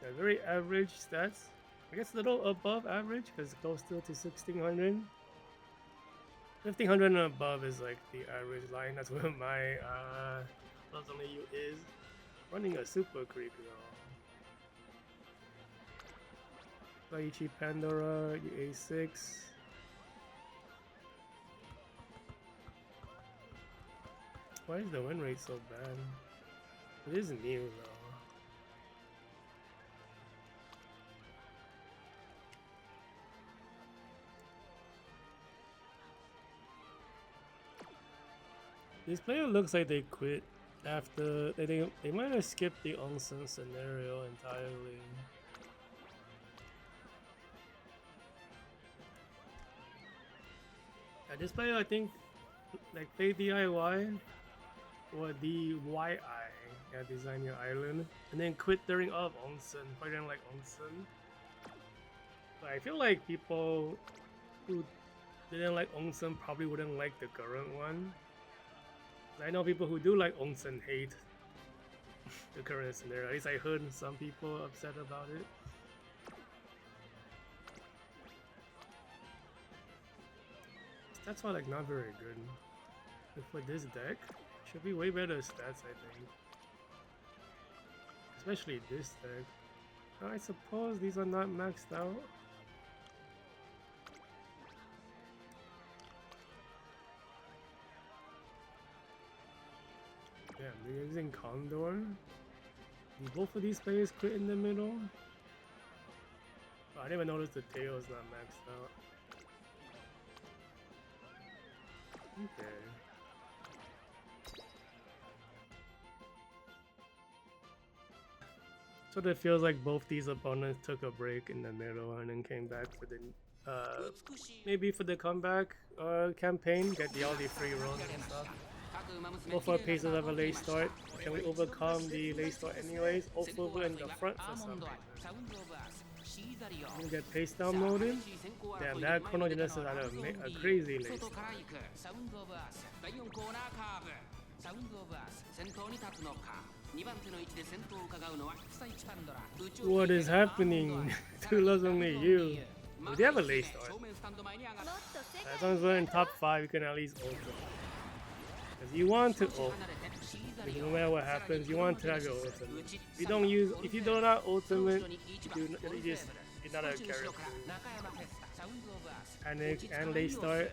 Yeah, very average stats. I guess a little above average because it goes still to 1600. 1500 and above is like the average line. That's where my Loves Only You is. Running a super creep though. Daiichi Pandora, EA6. Why is the win rate so bad? It is new though. This player looks like they quit after they might have skipped the onsen scenario entirely. Yeah, this player I think like play DIY or DYI, yeah, design your island, and then quit during onsen. Probably didn't like onsen. But I feel like people who didn't like onsen probably wouldn't like the current one. I know people who do like onsen hate the current scenario. At least I heard some people upset about it. Stats are like not very good. But for this deck, should be way better stats, I think. Especially this deck. I suppose these are not maxed out. Yeah, they're using Condor. Do both of these players quit in the middle? Oh, I didn't even notice the tail is not maxed out. Okay. So it feels like both these opponents took a break in the middle and then came back for the maybe for the comeback campaign, get all the free rolls and stuff. Both our pieces have a late start. Can we overcome the late start anyways? Orfevre in the front for some reason. You get pace down molded. Damn, that Chrono Genesis had a crazy late start. What is happening? To Loves Only You. They have a late start. As long as we're in top 5, you can at least ultimate. Because you want to ult. No matter what happens, you want to have your ultimate. If you don't have ultimate, you're not a character. Panic and late start.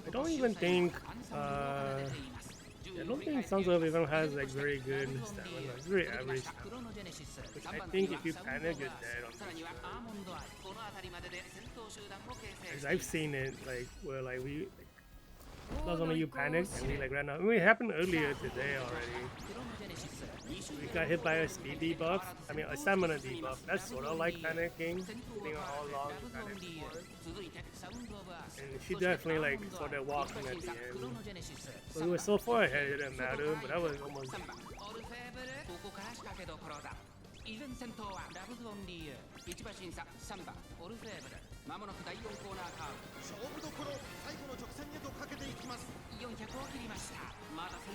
I don't even think I don't think Sons of even has like very good stamina. It's very average stamina. Which I think if you panic, you're dead on this Because I've seen it like where like Loves Only You panicked and we like ran out. I mean, it happened earlier today already. We got hit by a speed debuff. I mean a stamina debuff. That's sort of like panicking. Depending on how long you panic for. And she definitely like sort of walking at the end. So we were so far ahead, it didn't matter, but that was almost.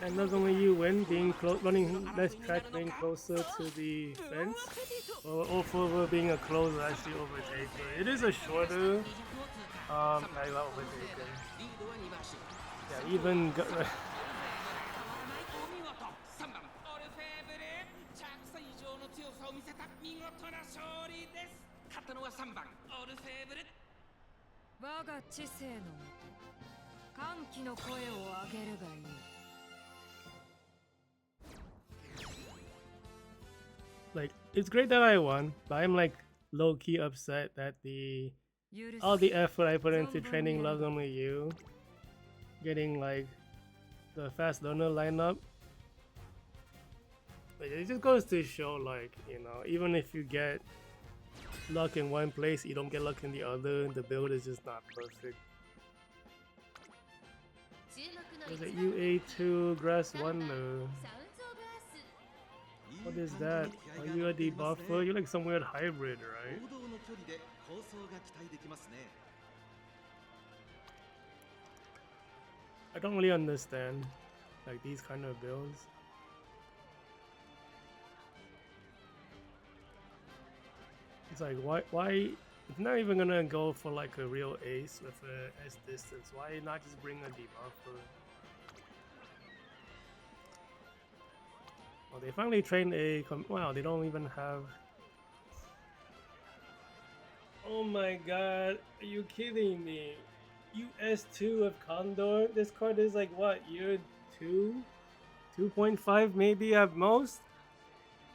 And Loves Only You win, running less track, being closer to the fence. Or Orfevre being a closer, actually overtaker. It is a shorter overtaker. Yeah, even like it's great that I won, but I'm like low-key upset that all the effort I put into training Loves Only You, getting like the fast learner lineup, but it just goes to show like, you know, even if you get luck in one place, you don't get luck in the other. The build is just not perfect. There's a UA2 Grass Wonder. What is that? Are you a debuffer? You're like some weird hybrid, right? I don't really understand like these kind of builds. It's like why it's not even gonna go for like a real ace with a S distance. Why not just bring a debuffer? Oh, they finally trained a wow, they don't even have. Oh my god, are you kidding me? US2 of Condor? This card is like what, year 2? 2.5 maybe at most?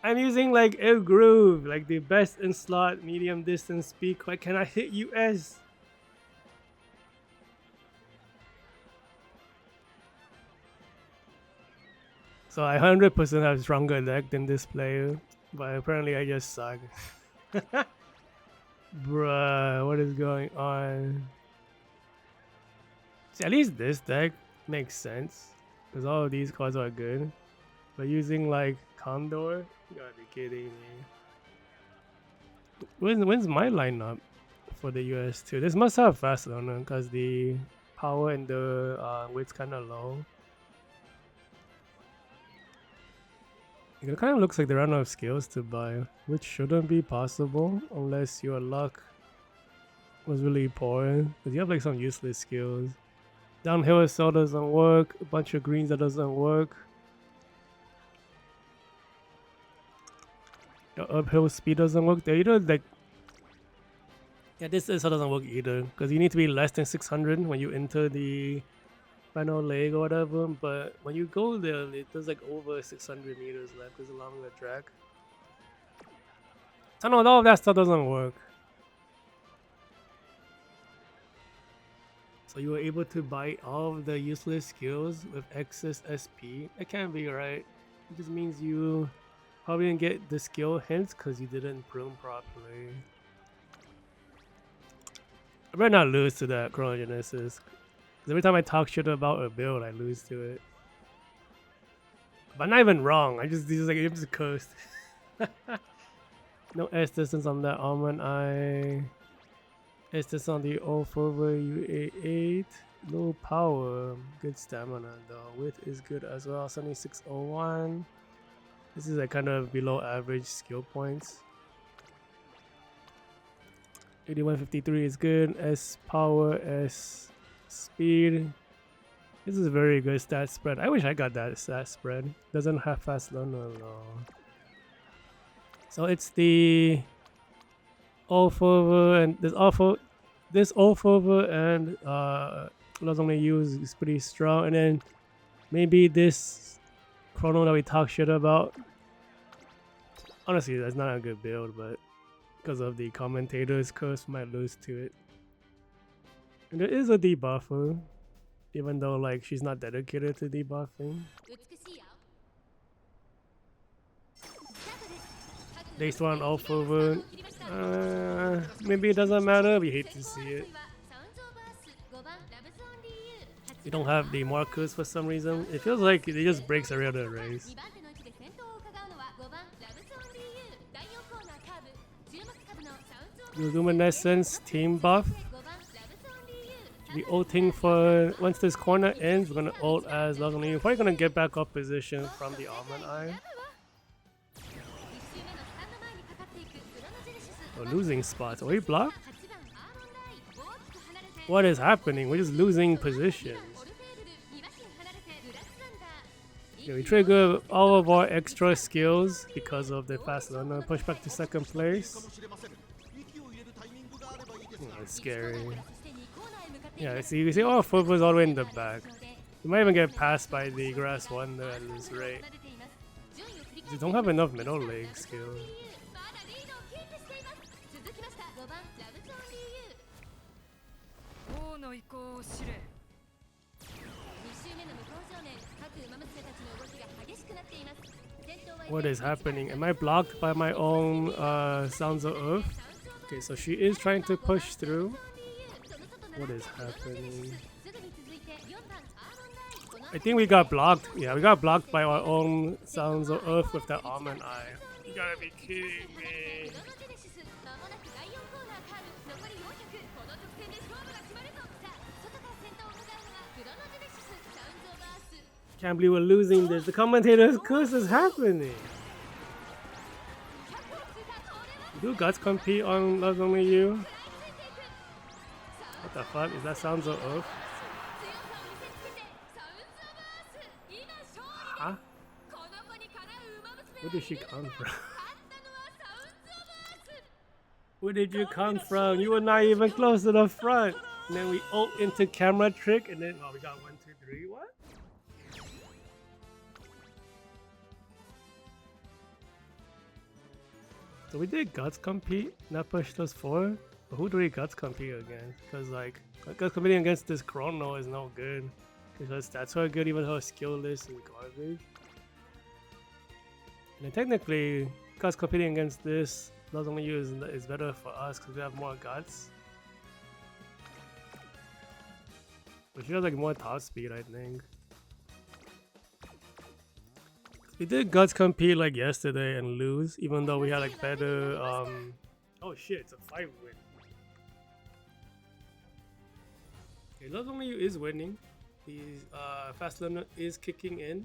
I'm using like Air Groove, like the best in slot medium distance speed. Why can I hit US? So I 100% have stronger deck than this player, but apparently I just suck. Bruh, what is going on? See, at least this deck makes sense, because all of these cards are good. But using like Condor, you gotta be kidding me. When's my lineup for the US2? This must have fast learner, because the power and the width's kind of low. It kind of looks like they ran out of skills to buy, which shouldn't be possible unless your luck was really poor. Because you have like some useless skills. Downhill assault doesn't work. A bunch of greens that doesn't work. Your uphill speed doesn't work. There, you know, like this doesn't work either, because you need to be less than 600 when you enter the final leg or whatever, but when you go there, there's like over 600 meters left because along the track. So no, all of that stuff doesn't work. So you were able to buy all of the useless skills with excess SP. That can't be right. It just means you probably didn't get the skill hints because you didn't prune properly. I better not lose to that Chronogenesis. Every time I talk shit about a build, I lose to it. But I'm not even wrong. I'm just cursed. No S distance on that Almond Eye. S distance on the Orfevre UA8. Low power. Good stamina though. Width is good as well. 7601. This is like kind of below average skill points. 8153 is good. S power, S speed. This is a very good stat spread. I wish I got that stat spread. Doesn't have fast learner though. So it's the Orfevre and this Orfevre and Lost Only Use is pretty strong, and then maybe this Chrono that we talk shit about. Honestly, that's not a good build, but because of the commentator's curse, we might lose to it. And there is a debuffer, even though like she's not dedicated to debuffing. Next one, Orfevre. Maybe it doesn't matter. We hate to see it. We don't have the markers for some reason. It feels like it just breaks every other race. Luminescence team buff. The ulting for once this corner ends, we're gonna ult as Lovely. We're probably gonna get back up position from the Almond Eye. We're losing spots. Are we blocked? What is happening? We're just losing positions. Yeah, we trigger all of our extra skills because of the fast learner. Push back to second place. Oh, it's scary. Yeah, see, you see all Orfevre's all the way in the back. You might even get passed by the Grass Wonder at this rate. You don't have enough middle leg skill. What is happening? Am I blocked by my own Sounds of Earth? Okay, so she is trying to push through. What is happening? I think we got blocked. Yeah, we got blocked by our own Sounds of Earth with that Almond Eye. You gotta be kidding me. Can't believe we're losing this. The commentator's curse is happening. Do guts compete on Love's Only You? What the fuck? Is that Sounds of Earth? Huh? Where did she come from? Where did you come from? You were not even close to the front. And then we ult into camera trick and then oh we got 1, 2, 3. What? So we did guts compete, that pushed us forward. But who do we guts compete against? Because like guts competing against this Chrono is no good. Because her stats are good even though her skill list is garbage. And then technically, guts competing against this Love's Only You is better for us because we have more guts. But she has like more top speed, I think. We did guts compete like yesterday and lose, even though we had like better. Oh shit! It's a 5 win. Okay, Love's Only You is winning. He's fast learner is kicking in.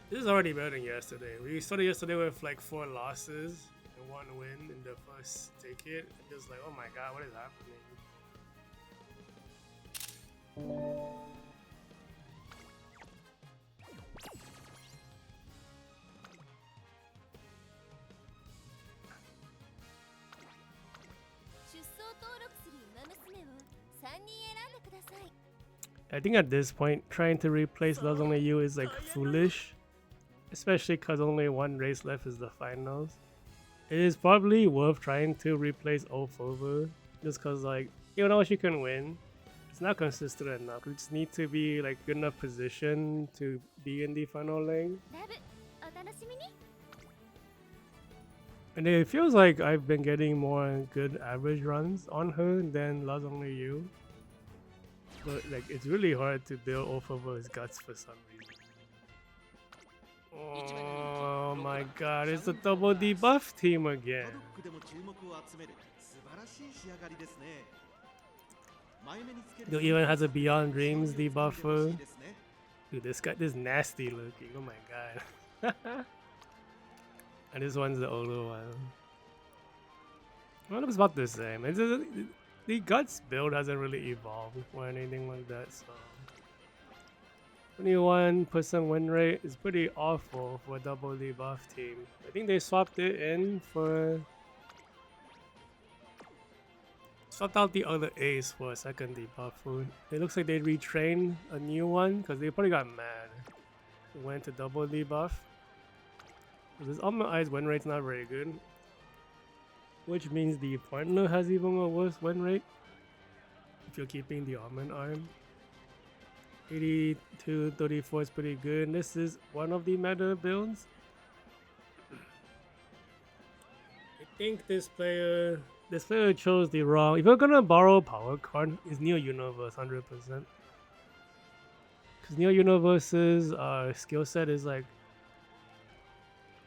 This is already better than yesterday. We started yesterday with like 4 losses and 1 win in the first ticket. And just like, oh my god, what is happening? I think at this point, trying to replace Love's Only You is like foolish. Especially because only 1 race left is the finals. It is probably worth trying to replace Orfevre. Just because like, even though she can win, it's not consistent enough. We just need to be like good enough position to be in the final lane. And it feels like I've been getting more good average runs on her than Love's Only You. But like it's really hard to build Orfevre's guts for some reason. Oh my god, it's the double debuff team again. Who even has a Beyond Dreams debuffer. Dude, this guy is nasty looking. Oh my god. And this one's the older one. Well, it looks about the same. It's just, the guts build hasn't really evolved or anything like that, so 21% win rate is pretty awful for a double debuff team. I think they swapped it in for swapped out the other ace for a second debuffer. It looks like they retrained a new one because they probably got mad. They went to double debuff. This Almond Eyes win rate's not very good, which means the partner has even a worse win rate if you're keeping the Almond Arm. 82-34 is pretty good, and this is one of the meta builds. I think this player chose the wrong. If you're gonna borrow power card, it's Neo Universe 100%. Because Neo Universe's skill set is like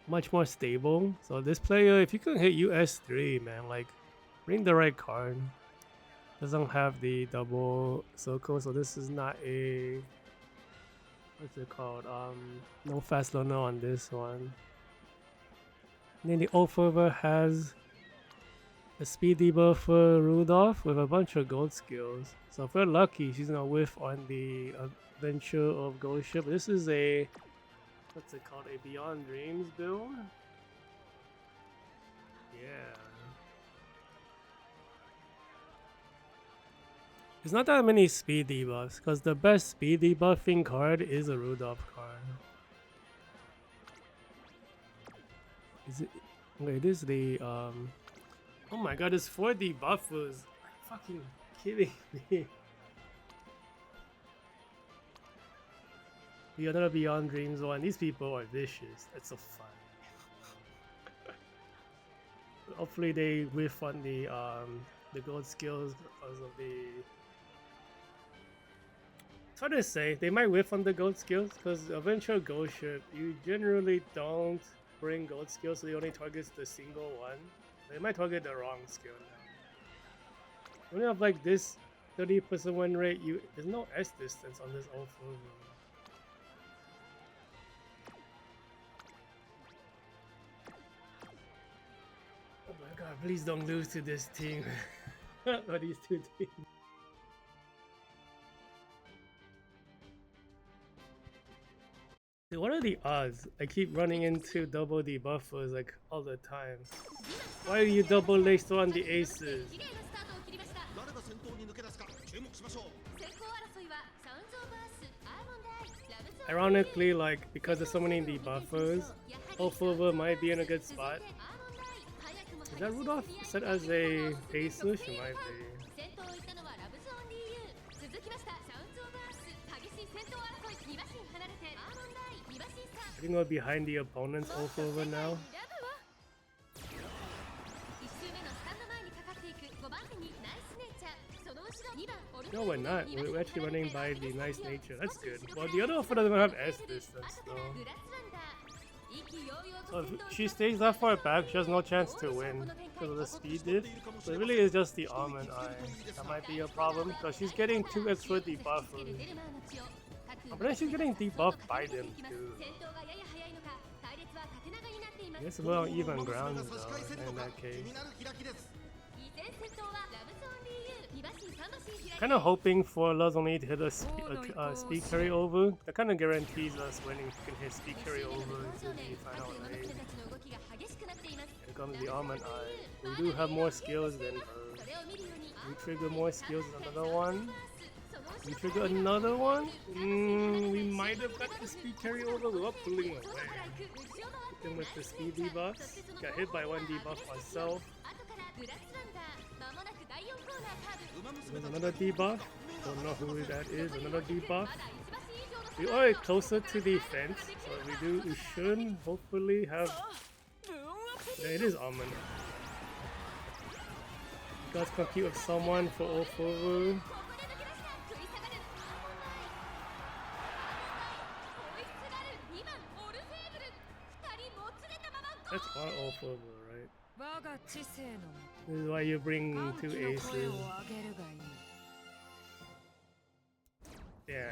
much more stable. So this player, if you can hit US3, man, like bring the right card. Doesn't have the double circle, so this is not a what's it called? No fast learner on this one. And then the Orfevre has a speed debuff for Rudolph with a bunch of gold skills. So if we're lucky, she's gonna whiff on the Adventure of Gold Ship. This is a what's it called? A Beyond Dreams build. Yeah. There's not that many speed debuffs because the best speed debuffing card is a Rudolph card. Is it? Wait, this is the oh my god, there's 4 debuffers. Are you fucking kidding me? The other Beyond Dreams one. These people are vicious. That's so fun. Hopefully they whiff on the gold skills because of the. It's hard to say. They might whiff on the gold skills because eventual gold ship, you generally don't bring gold skills, so they only targets the single one. They might target the wrong skill now. When you have like this 30% win rate, there's no S distance on this Orfevre. Oh my god, please don't lose to this team. Or these two teams. Dude, what are the odds? I keep running into double debuffers like all the time. Why are you double laced on the aces? Ironically, like because there's so many debuffers, Orfevre might be in a good spot. Is that Rudolph set as a ace-ish? It might be. I think we're behind the opponent's Orfevre now. No, we're not. We're actually running by the nice nature. That's good. Well, the other Orfevre doesn't have S distance, though. So if she stays that far back, she has no chance to win because of the speed diff. So it really is just the Almond Eye. That might be a problem because she's getting 2 extra debuffers. But then she's getting debuffed by them too. I guess we're on even ground though, in that case. Kind of hoping for Luz only to hit a speed carry over. That kind of guarantees us winning if we can hit speed carry over to the final raid. Here comes the Almond Eye. We do have more skills than her. We trigger more skills than another one. We trigger another one? We might have got the speed carry over. We were pulling away. Hit him with the speed debuffs. Got hit by one debuff myself. There's another debuff. Don't know who that is. Another debuff. We are closer to the fence, so we should hopefully have. Yeah, it is Almond. You guys compete with someone for Orfevre. That's our Orfevre, right? This is why you bring 2 aces. Yeah,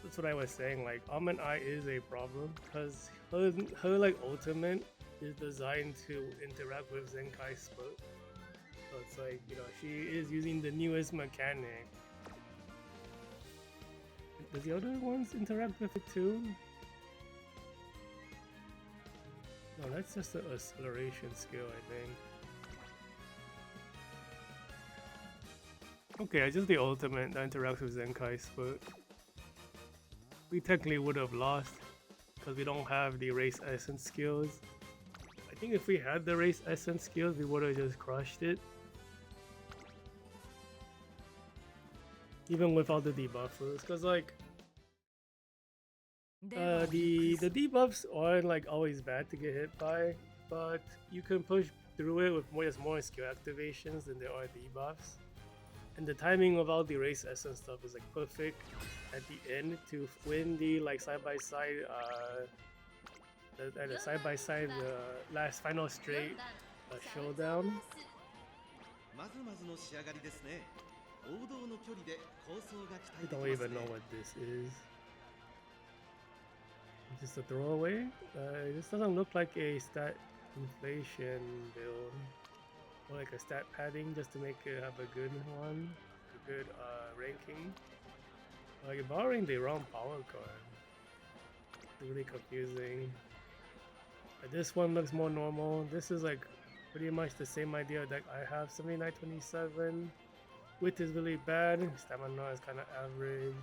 that's what I was saying. Like, Almond Eye is a problem because her like ultimate is designed to interact with Zenkai's split. So it's like, you know, she is using the newest mechanic. Does the other ones interact with it too? No, that's just an acceleration skill, I think. Okay, it's just the ultimate that interacts with Zenkai's foot. We technically would have lost because we don't have the race essence skills. I think if we had the race essence skills, we would have just crushed it. Even without the debuffers, because like the debuffs aren't like always bad to get hit by, but you can push through it with more skill activations than there are debuffs. And the timing of all the race essence stuff is like perfect at the end to win the like side by side last final straight showdown. I don't even know what this is. Just a throwaway? This doesn't look like a stat inflation build. Or like a stat padding just to make it have a good one. A good ranking. Like you're borrowing the wrong power card. It's really confusing. But this one looks more normal. This is like pretty much the same idea that I have. 7927. Width is really bad. Stamina is kind of average.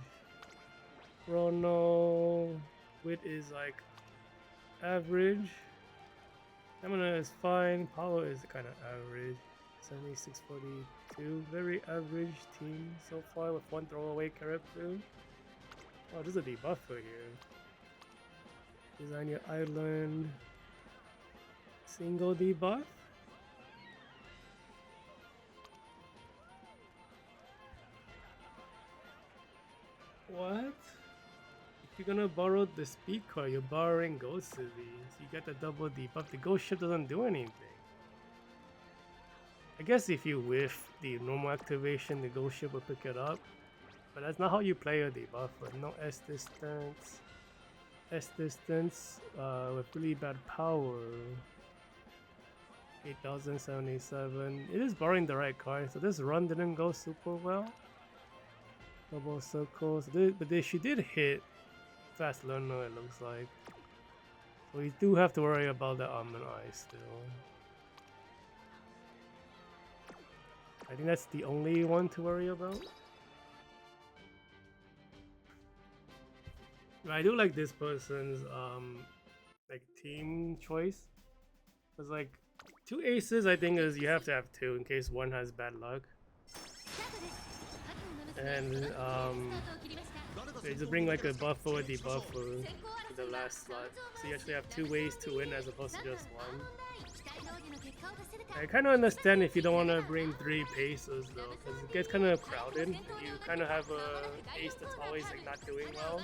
Chrono. Width is like average. Stamina is fine. Power is kind of average. 7642. Very average team so far with one throwaway character. Oh, there's a debuffer here. Design your island. Single debuff. What? If you're gonna borrow the speed card, you're borrowing Ghost City. So you get the double debuff. The Ghost Ship doesn't do anything. I guess if you whiff the normal activation, the Ghost Ship will pick it up. But that's not how you play a debuffer. No S distance. S distance with really bad power. 8077. It is borrowing the right card, so this run didn't go super well. Double circles, but she did hit fast learner, it looks like. So we do have to worry about the Almond Eye still. I think that's the only one to worry about. I do like this person's like team choice. Cause like 2 aces, I think is you have to have 2 in case one has bad luck. And they just bring like a buffer or debuffer to the last slot. So you actually have 2 ways to win as opposed to just 1. I kind of understand if you don't want to bring 3 paces though, because it gets kind of crowded. And you kind of have a ace that's always like not doing well.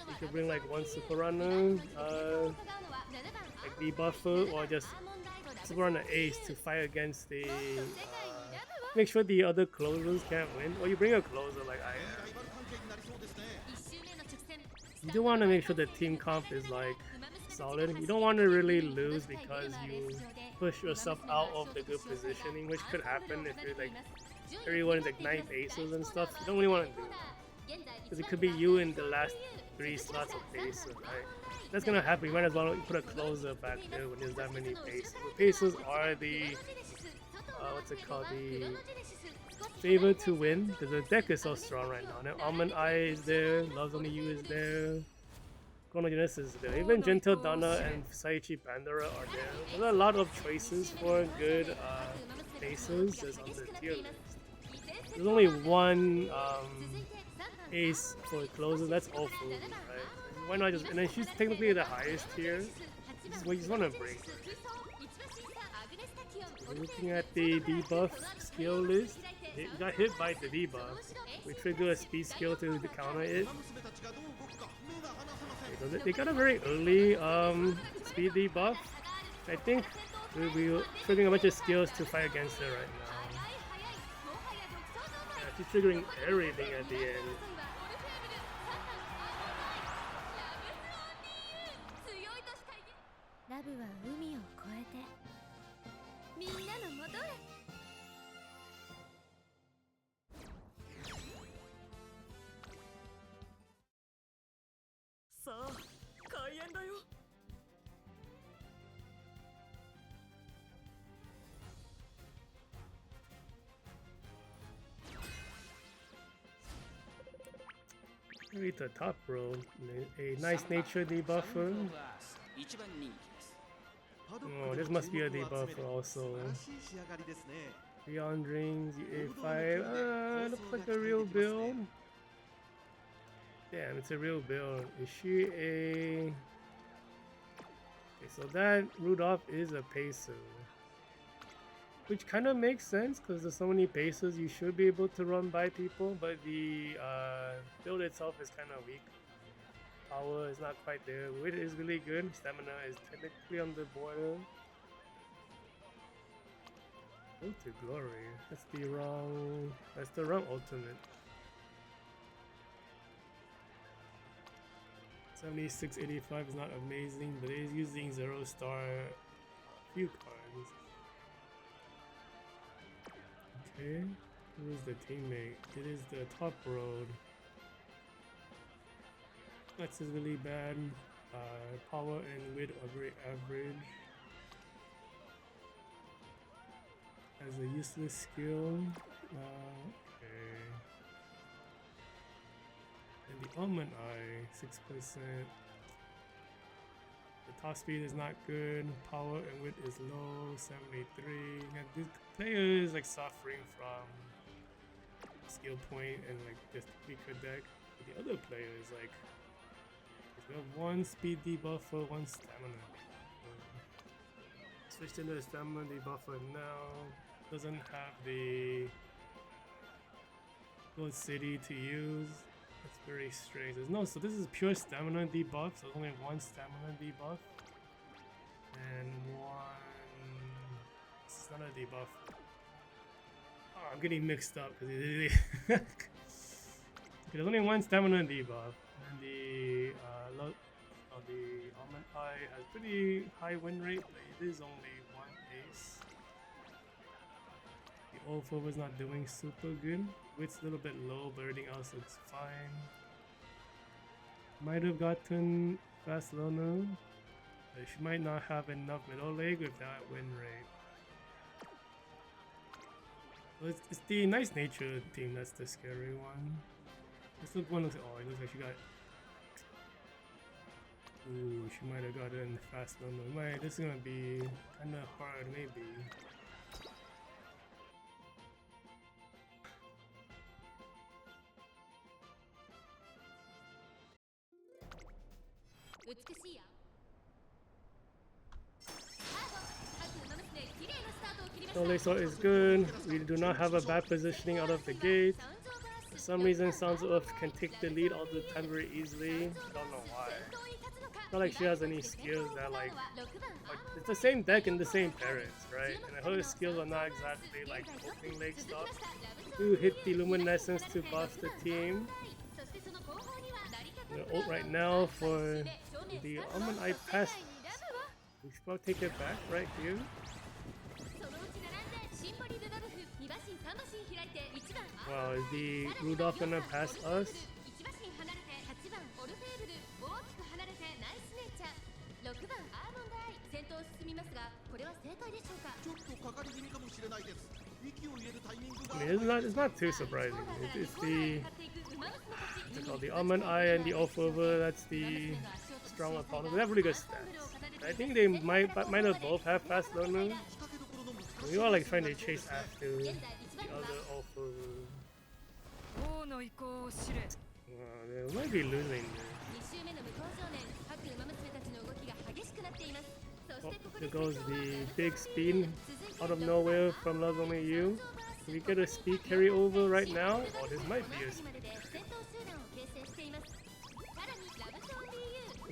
You could bring like 1 super runner, like debuffer, or just super runner ace to fight against the. Make sure the other closers can't win. Or you bring a closer like I am. You do want to make sure the team comp is like solid. You don't want to really lose because you push yourself out of the good positioning, which could happen if you're like everyone is like 9 aces and stuff. You don't really want to do that because it could be you in the last 3 slots of paces, right? That's gonna happen. You might as well put a closer back there when there's that many paces. The paces are the what's it called? The favor to win because the deck is so strong right now. Now Almond Eye is there, Love's Only You is there, Chronogenesis is there, even Gentle Donna and Saichi Pandora are there. There's a lot of choices for good faces that's on the tier list. There's only one ace for closer, that's awful, right? Why not just, and then she's technically the highest tier. You just want to break her. Looking at the debuff skill list, it got hit by the debuff. We trigger a speed skill to counter it. They got a very early speed debuff. I think we'll be triggering a bunch of skills to fight against her right now. Yeah, she's triggering everything at the end. Maybe the top row, a nice nature debuffer. Oh, this must be a debuffer also. Beyond Rings, A5, looks like a real build. Damn, it's a real build. Is she a... Okay, so that Rudolph is a pacer. Which kind of makes sense because there's so many paces you should be able to run by people, but the build itself is kind of weak. Power is not quite there. Wit is really good. Stamina is technically on the border. Road to Glory. That's the wrong ultimate. 7685 is not amazing, but it is using 0-star few cards. Okay, who is the teammate? It is the top road. Flex is really bad. Power and wit are very average. Has a useless skill. Okay. And the Almond Eye, 6%. The top speed is not good. Power and wit is low, 73. And this player is like suffering from skill point and like just weaker deck. But the other player is like, we have 1 speed debuffer, 1 stamina. Switched into the stamina debuffer now. Doesn't have the Gold City to use. That's very strange. So this is pure stamina debuff, so only one stamina debuff. And one... This is not a debuff. Oh, I'm getting mixed up because there's only one stamina debuff. And the Almond Eye has pretty high win rate, but it is only one ace. The Orfevre is not doing super good. Width's a little bit low, but everything else looks fine. Might have gotten fast learner, but she might not have enough middle leg with that win rate. So it's the nice nature team that's the scary one. This one looks, oh, it looks like she got. Ooh, she might have gotten fast learner. This is gonna be kind of hard, maybe. No sword is good. We do not have a bad positioning out of the gate. For some reason, Sounds of can take the lead all the time very easily. Don't know why. Not like she has any skills that like it's the same deck and the same parents, right? And her skills are not exactly like opening leg stuff. Do hit the luminescence to buff the team. I'm gonna ult right now for the Almond Eye pass. We should probably take it back right here. Wow, is the Rudolph gonna pass us? I mean, it's not too surprising. It's the Almond Eye and the Orfevre. That's the strong opponent. They have really good stats. I think they might have both have fast learner. We are like trying to chase after the other Orfevre. They might be losing this. Oh, there goes the big speed out of nowhere from Love Only You. Can we get a speed carry over right now? Oh, this might be a speed carry.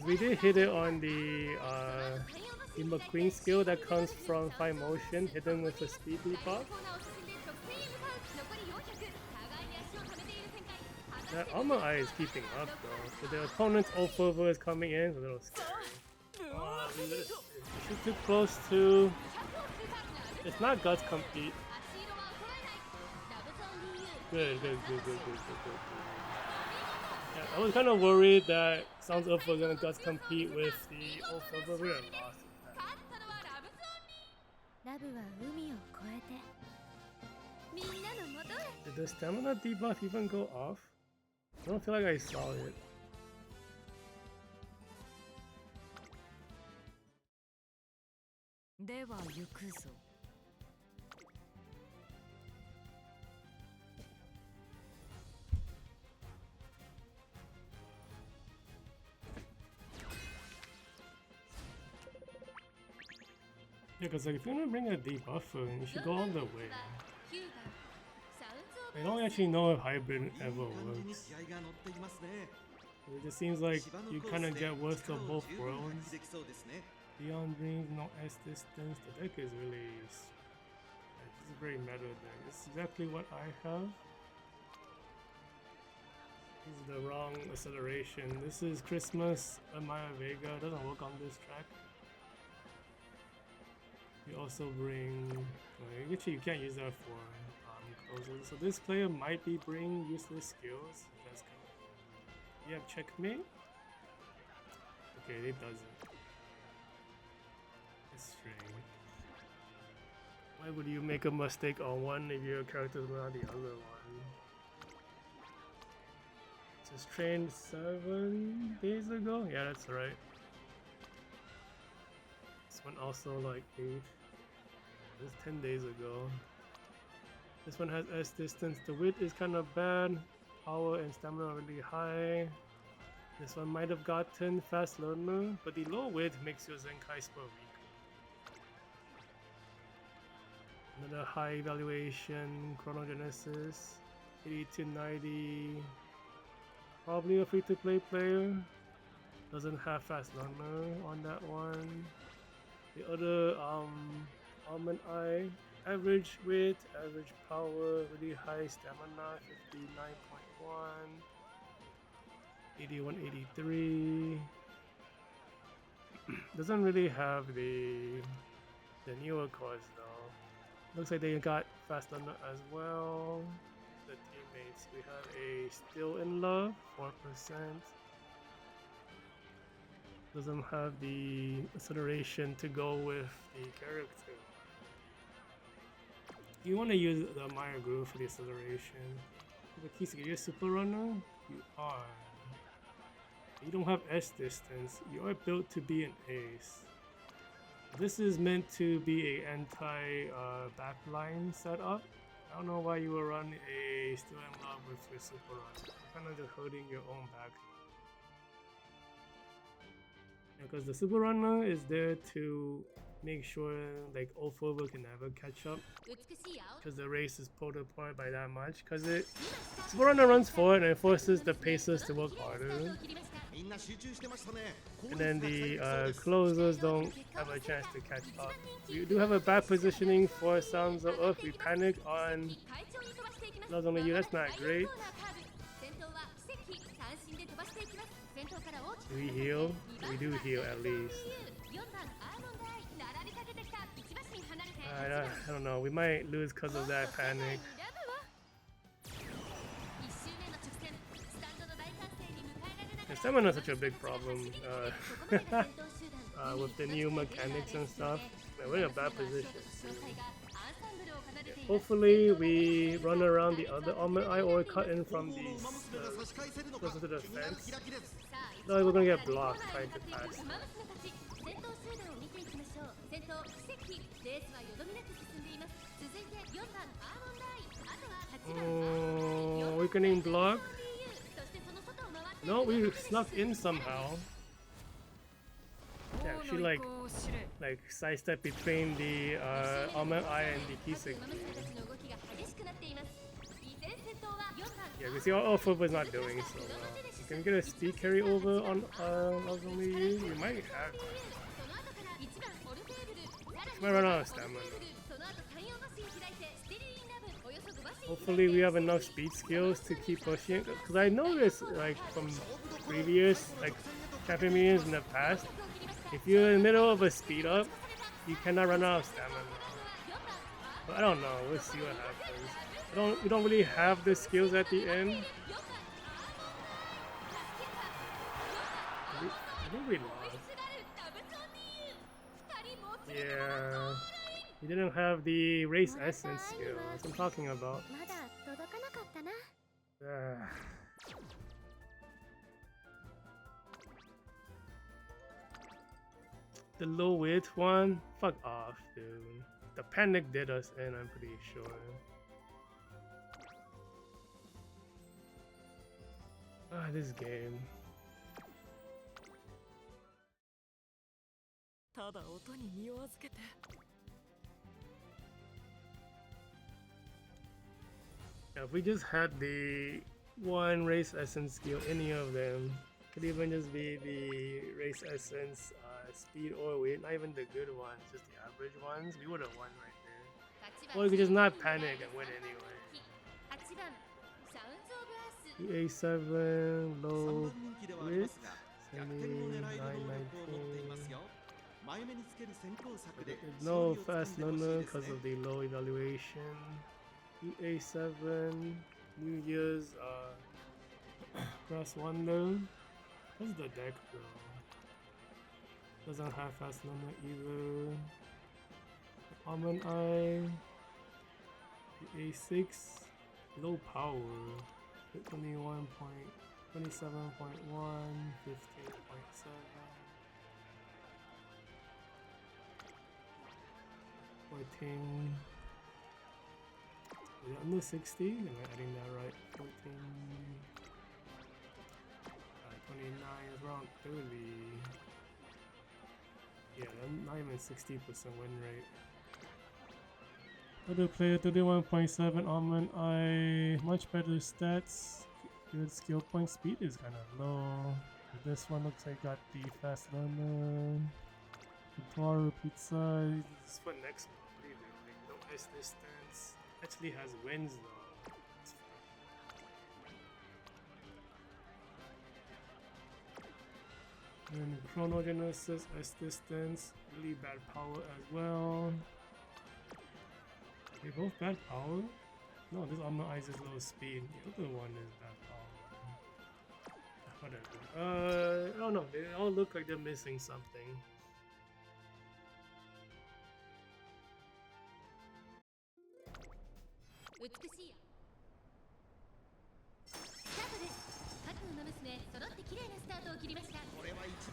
We did hit it on the McQueen skill that comes from Fine Motion, hidden with a speed debuff. That Almond Eye is keeping up though, so the opponent's Orfevre is coming in, it's a little scary. Oh, she's too close to... It's not Guts compete. Good. Yeah, I was kind of worried that Sounds of was gonna Guts compete with the Orfevre, we would have lost it. Did the stamina debuff even go off? I don't feel like I saw it. Yeah, because like, if you're gonna bring a debuffer, you should go all the way. I don't actually know if hybrid ever works. It just seems like you kind of get worst of both worlds. Beyond Dreams, no S distance. The deck is really... This is a very meta deck. This is exactly what I have. This is the wrong acceleration. This is Christmas and Maya Vega. It doesn't work on this track. You also bring... Actually, you can't use that for closers. So this player might be bringing useless skills. That's kind of... You have checkmate? Okay, it doesn't. It's strange. Why would you make a mistake on one if your character is not the other one? Just trained 7 days ago? Yeah, that's right. This one also like 8. This 10 days ago. This one has S distance. The width is kind of bad. Power and stamina are really high. This one might have gotten fast learner, but the low width makes your Zenkai spell weak. Another high evaluation, Chronogenesis, 80 to 90. Probably a free-to-play player. Doesn't have fast runner on that one. The other Almond Eye, average weight, average power, really high stamina, 59.1, 81, 83. Doesn't really have the newer cars though. Looks like they got fast runner as well. The teammates, we have a Still in Love, 4%. Doesn't have the acceleration to go with the character. You want to use the Maya Groove for the acceleration. Kisuke, you're a super runner? You are. You don't have S distance. You are built to be an ace. This is meant to be a anti backline setup. I don't know why you would run a Still in Love with your super runner. You're kind of just hurting your own back. Because the super runner is there to make sure like Orfevre can never catch up, because the race is pulled apart by that much. Because super runner runs forward and it forces the pacers to work harder, and then the closers don't have a chance to catch up. We do have a bad positioning for Sounds of Earth. We panic on Loves Only You. That's not great. Do we heal? We do heal at least. I don't know. We might lose because of that panic. And stamina is such a big problem with the new mechanics and stuff. We're in a bad position. Hopefully we run around the other Almond Eye or cut in from these closer to the fence. No, we're gonna get blocked trying to pass. Oh, weakening block. No, we snuck in somehow. Yeah, she like sidestep between the Almond Eye and the Kiseki. Yeah, we see what Orfevre is not doing so well. Can we get a speed carry over on Loves Only You? We might have. She might run out of stamina. Hopefully we have enough speed skills to keep pushing. Because I noticed like from previous champion meetings in the past, if you're in the middle of a speed up, you cannot run out of stamina. But I don't know, we'll see what happens. We don't really have the skills at the end. I think we lost. Yeah. We didn't have the race essence skills I'm talking about. The low width one? Fuck off, dude. The panic did us in, I'm pretty sure. This game. Yeah, if we just had the one race essence skill, any of them, could even just be the race essence, speed or weight, not even the good ones, just the average ones, we would have won right there. Or we could just not panic and win anyway. A7, low width, 7919. No fast learner because of the low evaluation. A7, New Year's Grass Wonder. What's the deck though? Doesn't have fast learner either. Almond Eye. A6, low power. 21.27.1, 15.7. 14. Is it under 60? Am I adding that right? 14. 29 is around 30. Yeah, not even 60% win rate. Other player 31.7 Almond Eye, much better stats. Good skill point. Speed is kind of low. This one looks like got the fast learner. Tomato pizza. This is for next one. What do you do? Like no ice distance. Actually has wins though. That's fine. And chronogenesis, ice distance. Really bad power as well. They both bad power? No, this Almond Eyes is low speed. The other one is bad power. Whatever. I don't know. They all look like they're missing something.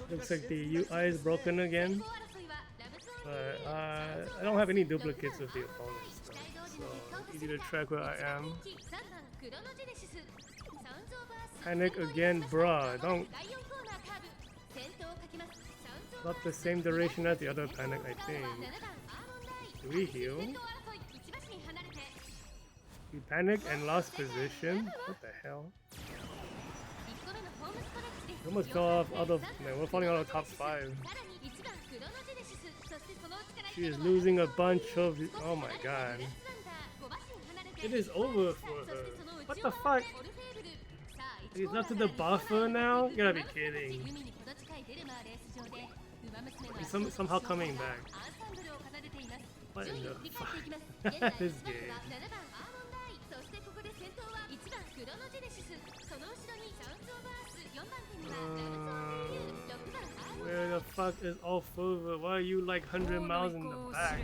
Looks like the UI is broken again. But I don't have any duplicates of the opponents, though, so easy to track where I am. Panic again, bruh. Don't. Not the same duration as the other panic, I think. Do we heal? We panic and lost position? What the hell? We almost fell off out of. Man, we're falling out of top 5. She is losing a bunch of. Oh my god. It is over for her. What the fuck? He's up to the buffer now? You gotta be kidding. He's somehow coming back. What in the fuck? This game. Where the fuck is Orfevre? Why are you like 100 miles in the back?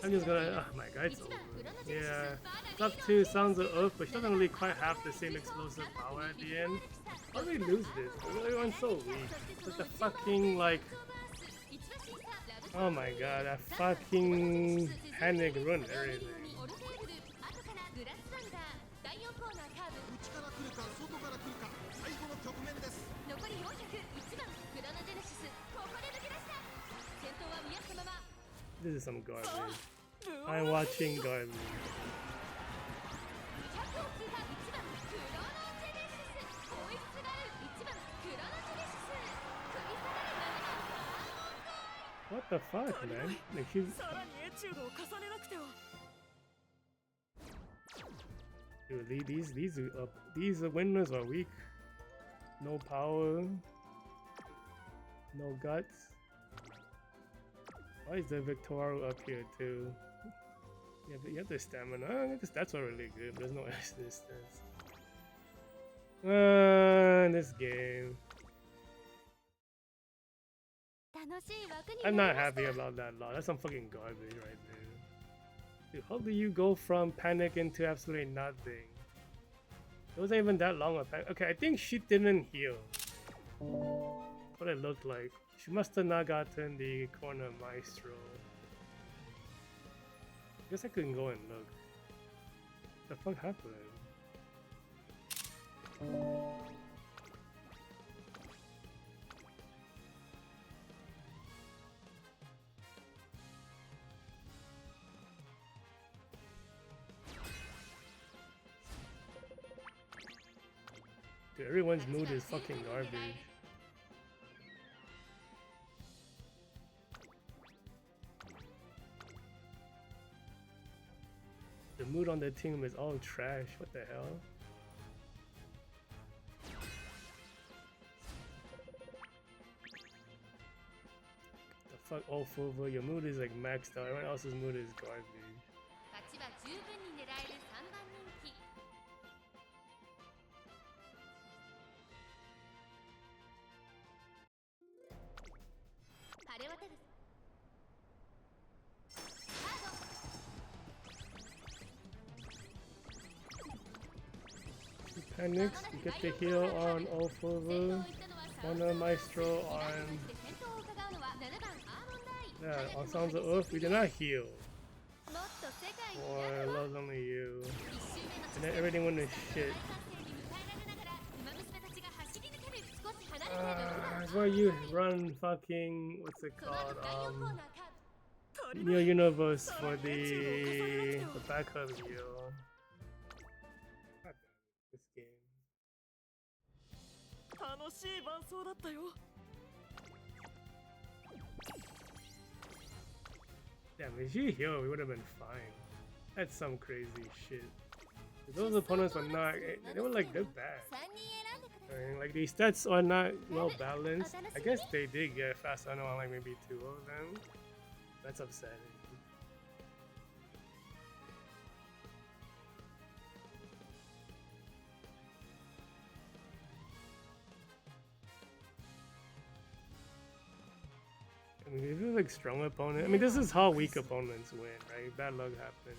I'm just gonna. Oh my god, it's over. Yeah. It's up to Sounds of Earth, but she doesn't really quite have the same explosive power at the end. How do we lose this? Everyone's so weak. With the fucking like. Oh my god, that fucking panic run everything. This is some garbage. I'm watching garbage. What the fuck, man? Like she's... Dude, these winners are weak. No power. No guts. Why is the Victoria up here too? Yeah, but you have the stamina. I guess that's not really good. There's no resistance. This game. I'm not happy about that law. That's some fucking garbage right there. Dude, how do you go from panic into absolutely nothing? It wasn't even that long of panic. Okay, I think she didn't heal. What it looked like. She must have not gotten the corner maestro. I guess I couldn't go and look. What the fuck happened? Dude, everyone's mood is fucking garbage. The mood on the team is all trash. What the hell? The fuck, Orfevre, your mood is like maxed out. Everyone else's mood is garbage. Panics, you get the heal on Orfevre, Corner Maestro on... Yeah, on Sounds of Earth, we did not heal. Boy, loves only you. And then everything went to shit. Where you run fucking... what's it called? Neo Universe for the backup Neo. God damn it, this game. Damn, if you heal, we would have been fine. That's some crazy shit. Those opponents were not, they were like, they're bad. I mean, like, these stats are not well balanced. I guess they did get fast on like maybe 2 of them. That's upsetting. I mean, if you're like strong opponent, I mean, this is how weak opponents win, right? Bad luck happens.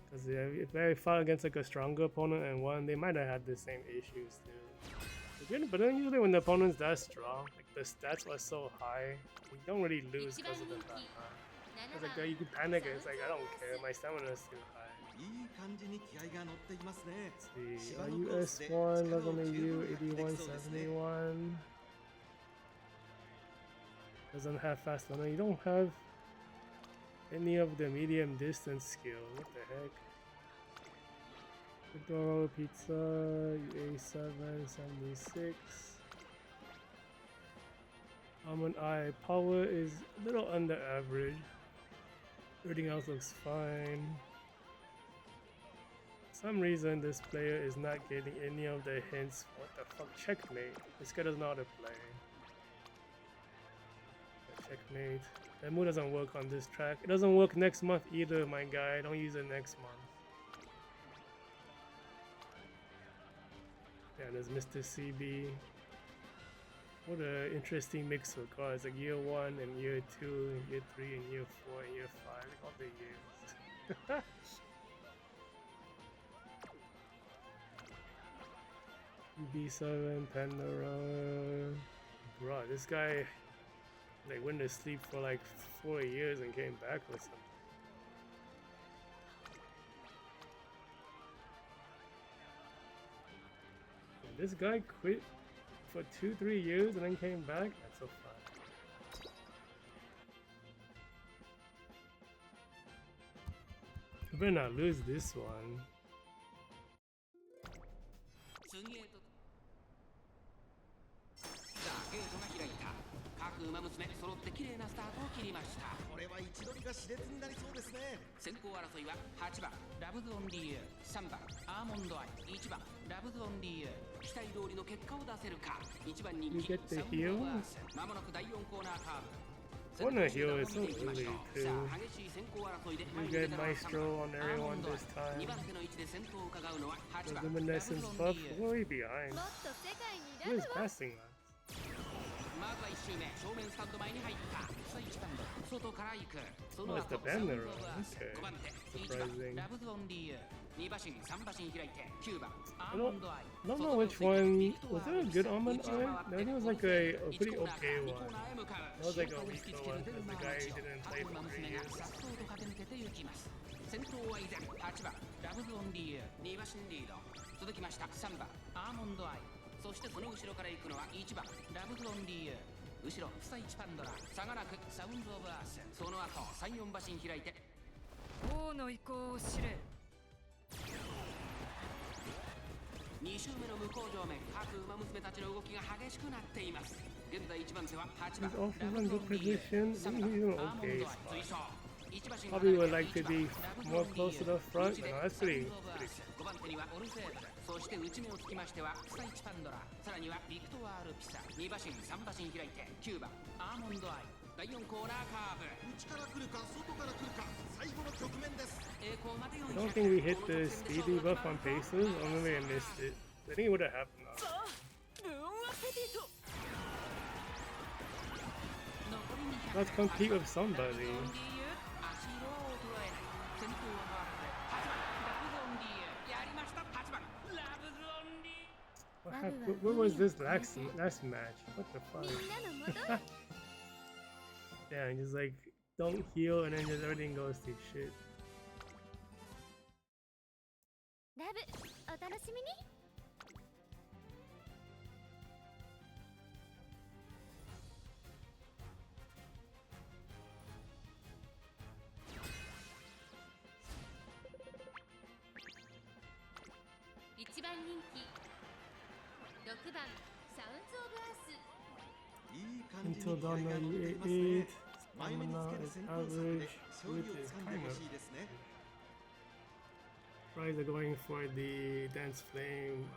Because if they fought against like a stronger opponent and won, they might have had the same issues too. But then usually when the opponent's that strong, like the stats are so high, you don't really lose because of the that high. It's like you can panic and it's like, I don't care, my stamina is too high. Let's see, US1, level EU, 8171. Doesn't have fast runner. You don't have any of the medium distance skill. What the heck? Fedora Pizza, UA776. Almond Eye power is a little under average. Everything else looks fine. For some reason this player is not getting any of the hints. What the fuck? Checkmate. This guy doesn't know how to play. Checkmate. That move doesn't work on this track. It doesn't work next month either, my guy. Don't use it next month. Yeah, there's Mr. CB. What an interesting mix of cards. Like year 1 and year 2 and year 3 and year 4 and year 5. Like all the years. B7, Pandora. Bro, this guy like went to sleep for like 4 years and came back or something. And this guy quit for 2-3 years and then came back? That's so fun. I better not lose this one. 各馬娘揃って綺麗なスタートを切りました。これは位置取りが熾烈になりそうですね。先行争いは8番ラブズオンリーユ、3番アーモンドアイ、1番ラブズオンリーユ。期待通りの結果を出せるか。1番人気サウンドバース。まもなく第4コーナーカーブ。Wanna heal is so early too. You get Maestro on everyone this time. The Luminescence buff, way behind. Who is passing us? まずは1周目正面スタンド前に入った1番外から行くその後5番手1番ラブズオンリーユ2馬身3馬身開いて9番アーモンドアイ I don't know which one. Was there a good Almond Eye? No, I think it was like a pretty okay one. That was like a weak one because the guy didn't play for 3 years. 先頭は依然8番ラブズオンリーユ2馬身リード続きました3番アーモンドアイそしてその後ろから行くのは1番ラブズオンリーユ後ろフサイチパンドラ差がなくサウンドオブアースその後3、4馬身開いて王の意向を知れ2周目の向こう上面各馬娘たちの動きが激しくなっています現在1番手は8番ラブズオンリーユ3番アーモンドアイ追走Probably would like to be more close to the front, but no, that's pretty. 5番手にはオルフェーブルそして内目をつきましてはフサイチパンドラさらにはビクトワールピサ2馬身3馬身開いて9番アーモンドアイ第4コーナーカーブ内から来るか外から来るか最後の局面です I don't think we hit the speed debuff on paces, or maybe I missed it. I think it would have happened now. Let's compete with somebody. What was this last match? What the fuck? Yeah, just like don't heal and then just everything goes to shit. Until dawn, you ate 8. Stamina is average. Wit is kind of. Rise are going for the Dance Flame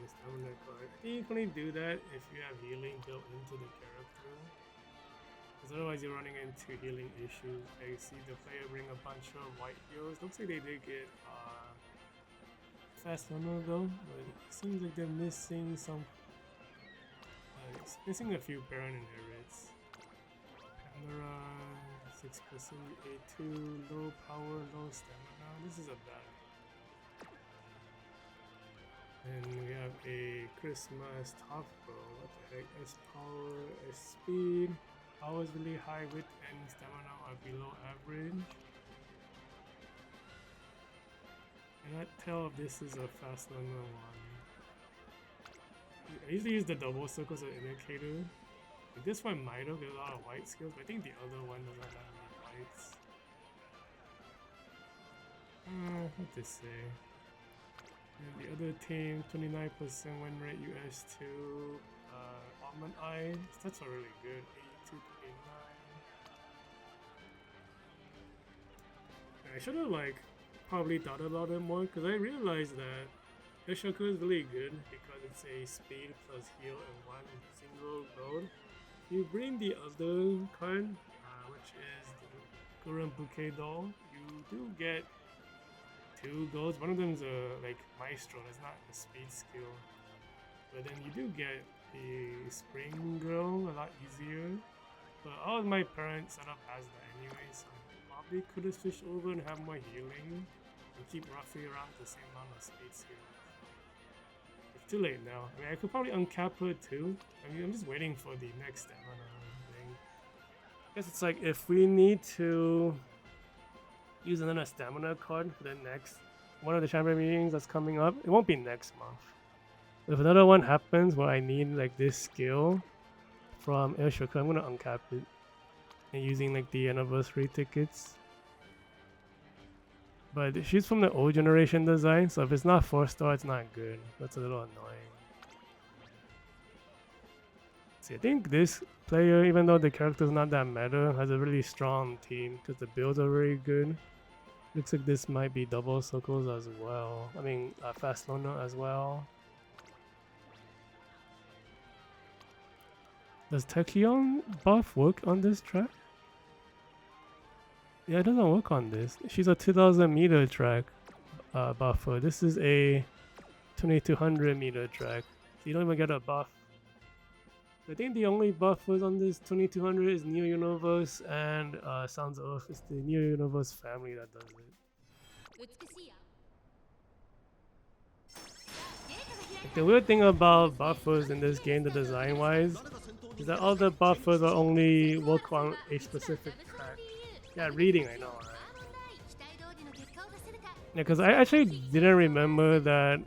stamina card. I think you can only do that if you have healing built into the character. Because otherwise you're running into healing issues. I see the player bring a bunch of white heals. Looks like they did get fast runner though, but it seems like they're missing some. It's missing a few Baron inherits. Pandora, 6% A2, low power, low stamina. This is a bad. And we have a Christmas top row. What the heck? S power, S speed. Power is really high, width and stamina are below average. Cannot tell if this is a fast learner one. I usually use the double circles as an indicator. Like this one might have a lot of white skills, but I think the other one doesn't have that many whites. What to say? And the other team, 29% win rate, US2, Almond Eyes. That's a really good, 82, 29. I should have probably thought about it more, because I realized that Ishoku is really good because it's a speed plus heal in one single gold. You bring the other card, which is the Gurren Bouquet doll, you do get 2 golds. One of them is a Maestro, that's not a speed skill. But then you do get the Spring Girl a lot easier. But all of my parents set up has that anyway, so I probably could have switched over and have more healing and keep roughly around the same amount of speed skills. It's too late now. I mean, I could probably uncap her too. I mean, I'm just waiting for the next stamina thing. I guess it's like if we need to use another stamina card for the next one of the champion meetings that's coming up, it won't be next month. But if another one happens where I need this skill from Airshot, I'm gonna uncap it and using the anniversary tickets. But she's from the old generation design, so if it's not 4-star, it's not good. That's a little annoying. See, I think this player, even though the character's not that meta, has a really strong team because the builds are very good. Looks like this might be double circles as well. I mean, fast loner as well. Does Tachyon buff work on this track? Yeah, it doesn't work on this. She's a 2000 meter track buffer. This is a 2200 meter track. So you don't even get a buff. I think the only buffers on this 2200 is Neo Universe and Sounds of Earth. It's the Neo Universe family that does it. The weird thing about buffers in this game, the design wise, is that all the buffers are only work on a specific track. Yeah, reading, I know, right? Yeah, because I actually didn't remember that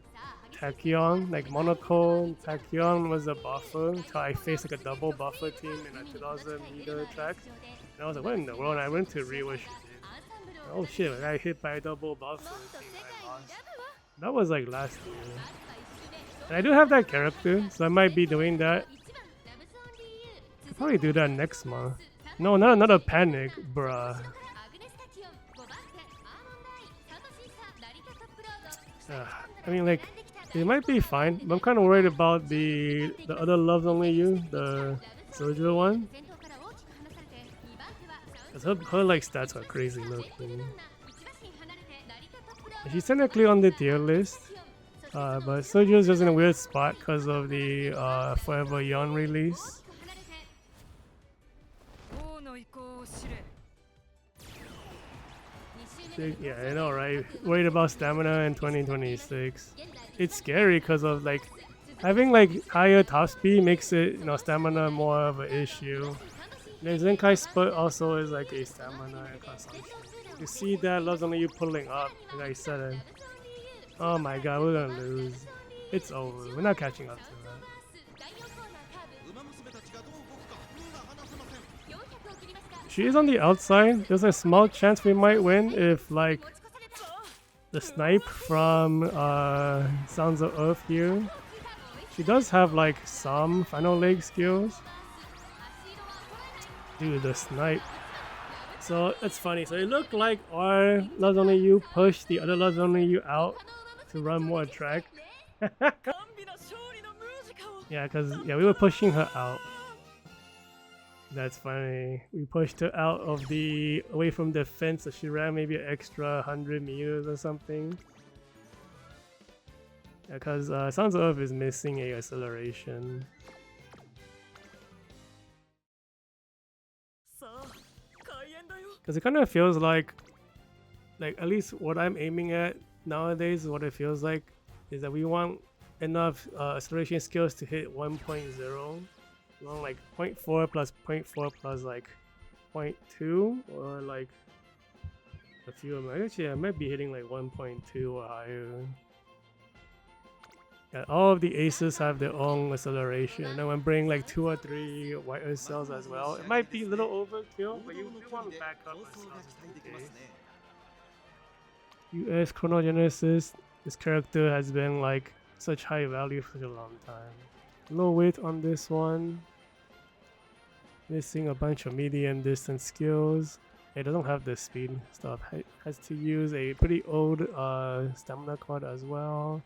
Tachyon, Monochrome Tachyon was a buffer until I faced a double buffer team in a 2000 meter track. And I was like, what in the world? And I went to read what she did. Oh shit, I got hit by a double buffer team and I lost. That was last year. And I do have that character, so I might be doing that. I'll probably do that next month. No, not another panic, bruh. I mean, it might be fine, but I'm kind of worried about the other Loves Only You, the Soldier one. Cause her stats are crazy looking. She's technically on the tier list, but Soldier's just in a weird spot because of the Forever Young release. Yeah, I know, right? Worried about stamina in 2026. It's scary because of having higher top speed makes it, stamina more of an issue. And then Zenkai Split also is a stamina consumption. You see that Loves Only You pulling up, like I said. Oh my god, we're gonna lose. It's over. We're not catching up to that. She is on the outside. There's a small chance we might win if the snipe from Sounds of Earth here. She does have like some final leg skills. Dude, the snipe. So it's funny. So it looked like our Loves Only You pushed the other Loves Only You out to run more track. Yeah, because we were pushing her out. That's funny. We pushed her out of the away from the fence, so she ran maybe an extra 100 meters or something. Yeah, because Sons of Earth is missing a acceleration. Because it kind of feels like at least what I'm aiming at nowadays, what it feels like is that we want enough acceleration skills to hit 1.0. Along like 0.4 plus 0.4 plus like 0.2 or like a few of them. Actually, I might be hitting like 1.2 or higher. Yeah, all of the aces have their own acceleration, and I'm bringing like 2 or 3 white earth cells as well. It might be a little overkill, but you want to back up US Chronogenesis. This character has been like such high value for such a long time. Low weight on this one. Missing a bunch of medium distance skills. It doesn't have the speed stuff. It has to use a pretty old stamina card as well.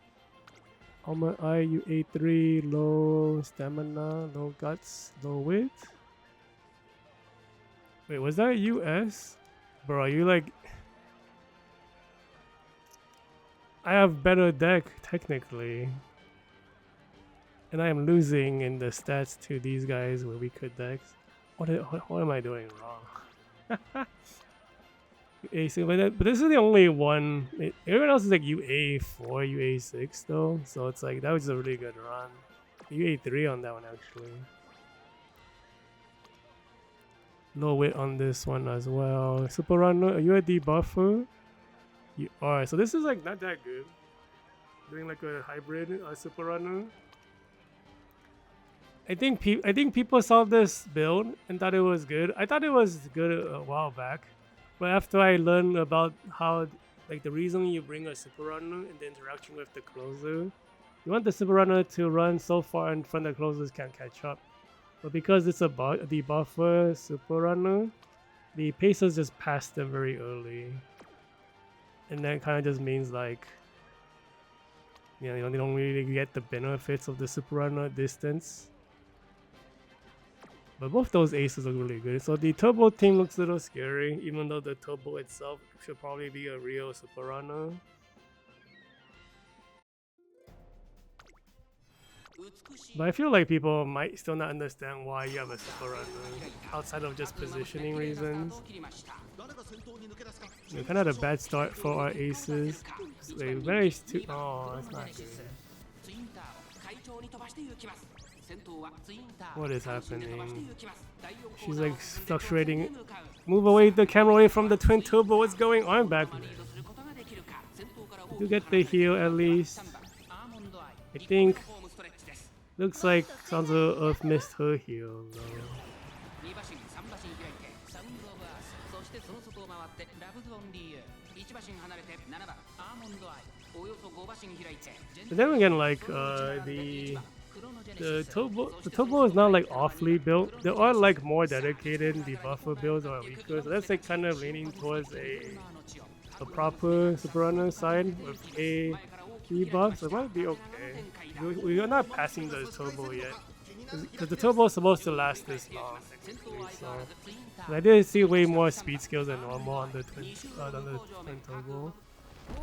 Almond Eye, UA3, low stamina, low guts, low weight. Wait, was that US? Bro, are you like... I have better deck, technically. And I am losing in the stats to these guys with weaker decks. What am I doing wrong? But this is the only one. Everyone else is like UA4, UA6 though. So it's like, that was a really good run. UA3 on that one actually. Low weight on this one as well. Super Runner, are you a debuffer? You are. So this is like not that good. Doing like a hybrid Super Runner. I think people saw this build and thought it was good. I thought it was good a while back, but after I learned about how, like, the reason you bring a Super Runner and the interaction with the closer, you want the Super Runner to run so far in front that closers can't catch up. But because it's a debuffer Super Runner, the pacers just pass them very early, and that kind of just means like, you know, they don't really get the benefits of the Super Runner distance. But both those aces look really good. So the turbo team looks a little scary, even though the turbo itself should probably be a real Super Runner. But I feel like people might still not understand why you have a Super Runner outside of just positioning reasons. We kind of had a bad start for our aces. So they managed to... Oh, that's not good. What is happening? She's like fluctuating. Move away the camera away from the twin turbo. What's going on back there? You get the heal at least. I think. Looks like Sons of Earth missed her heal though. But then again, like the turbo is not like awfully built. There are like more dedicated debuffer builds or weaker, so that's like kind of leaning towards a proper Super Runner side with a debuff, so it might be okay. We are not passing the turbo yet, because the turbo is supposed to last this long technically, so I did see way more speed skills than normal on the twin turbo.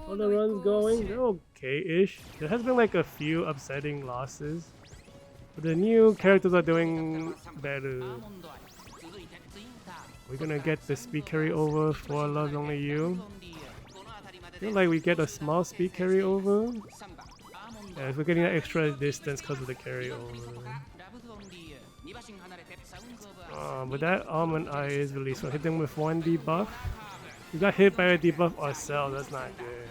All the runs going, they're okay-ish. There has been like a few upsetting losses, but the new characters are doing better. We're gonna get the speed carry over for Loves Only You. I feel like we get a small speed carry over. Yeah, we're getting that extra distance because of the carryover. But that Almond Eye is released. So hit them with one debuff. We got hit by a debuff ourselves. That's not good.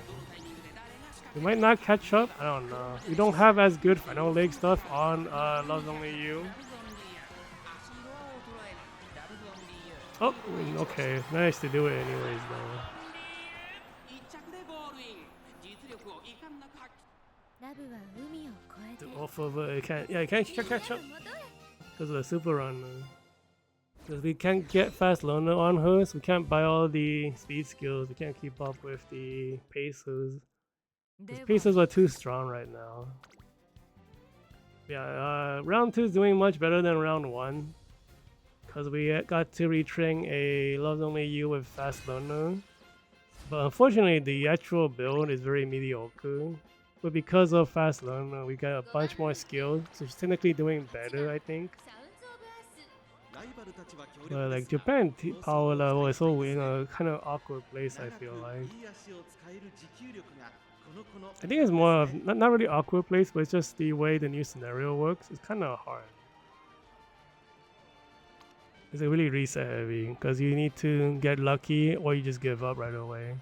We might not catch up. I don't know. We don't have as good final leg stuff on Loves Only You. Oh, okay. Nice to do it anyways though. The Orfevre, it can't. Yeah, it can't catch up because of the super run. Because we can't get fast learner on her, so we can't buy all the speed skills. We can't keep up with the paces. These paces are too strong right now. Yeah, round 2 is doing much better than round 1. Because we got to retrain a Love Only You with fast learner. But unfortunately, the actual build is very mediocre. But because of fast learner, we got a bunch more skills. So she's technically doing better, I think. But like Japan power level is so in a kind of awkward place, I feel like. I think it's more of not really awkward place, but it's just the way the new scenario works. It's kind of hard. It's really reset heavy because you need to get lucky or you just give up right away.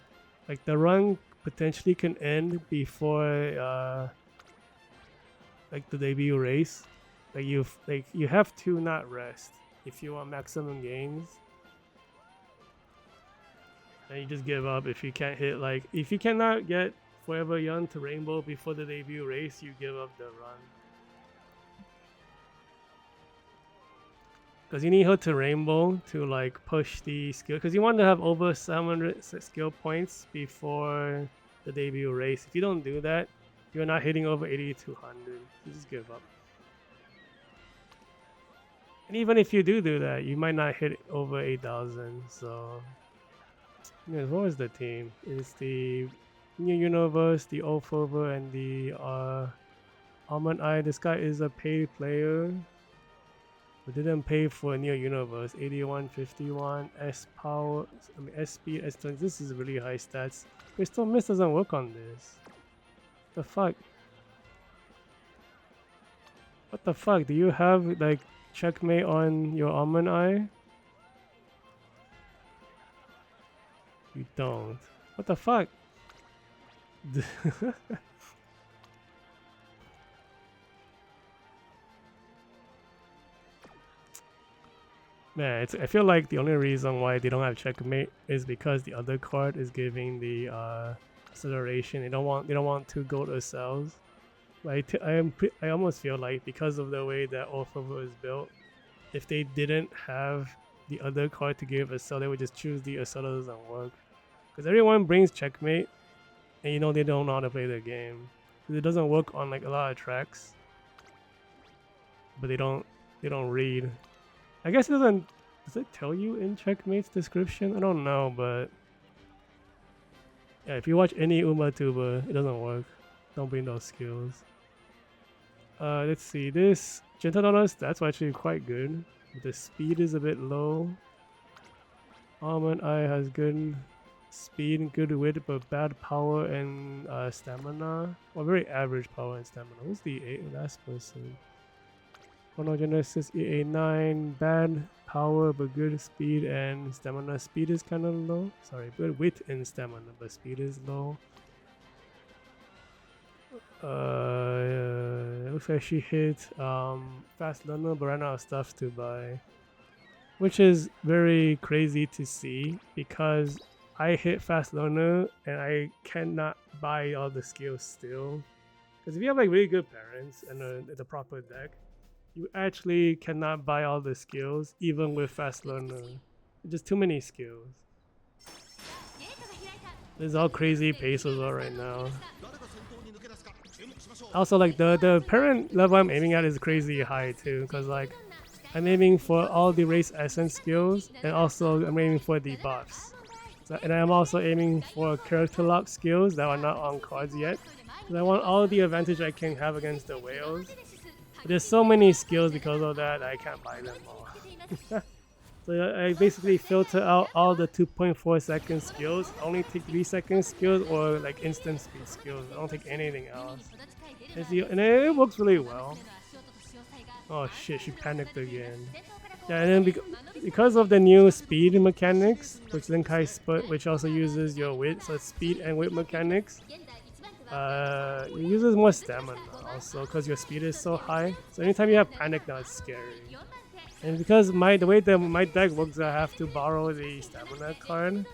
Like the run potentially can end before like the debut race. Like you have to not rest if you want maximum gains. And you just give up if you can't hit, like if you cannot get Forever Young to Rainbow before the debut race, you give up the run. Because you need her to Rainbow to like push the skill. Because you want to have over 700 skill points before the debut race. If you don't do that, you're not hitting over 8200. You just give up. And even if you do that, you might not hit over 8000. So, yeah, what was the team? It's the New Universe, the Orfevre, and the Almond Eye. This guy is a paid player. We didn't pay for New Universe. 8151 S power, S speed, S turns. This is really high stats. Crystal Mist doesn't work on this. The fuck? What the fuck? Do you have like checkmate on your Almond Eye? You don't. What the fuck? Man, I feel like the only reason why they don't have checkmate is because the other card is giving the acceleration. They don't want to go to cells. Like I almost feel like because of the way that Orfevre is built, if they didn't have the other card to give a cell, they would just choose the Acela doesn't work. Because everyone brings checkmate, and you know they don't know how to play the game. Because it doesn't work on like a lot of tracks. But they don't read. I guess it doesn't. Does it tell you in checkmate's description? I don't know, but yeah, if you watch any Umatuba, it doesn't work. Don't bring those skills. Let's see. This Gentle Donut stats are actually quite good. The speed is a bit low. Almond Eye has good speed and good wit, but bad power and stamina. Well, very average power and stamina. Who's the last person? Chronogenesis EA9, bad power but good speed and stamina. Speed is kind of low. Sorry, good wit and stamina, but speed is low. It looks like she hit fast learner, but ran out of stuff to buy, which is very crazy to see because I hit fast learner and I cannot buy all the skills still. Because if you have like really good parents and the proper deck, you actually cannot buy all the skills even with fast learner. Just too many skills. There's all crazy paces are right now. Also, like the parent level I'm aiming at is crazy high too, because like I'm aiming for all the race essence skills, and also I'm aiming for the buffs. So, and I'm also aiming for character lock skills that are not on cards yet. I want all the advantage I can have against the whales. But there's so many skills because of that I can't buy them all. So I basically filter out all the 2.4 second skills. I only take 3 second skills or like instant speed skills. I don't take anything else. And it works really well. Oh shit, she panicked again. Yeah, and then because of the new speed mechanics, which Linkai Split, which also uses your wit, so it's speed and wit mechanics, it uses more stamina also because your speed is so high. So anytime you have panic now, it's scary. And because the way that my deck works, I have to borrow the stamina card.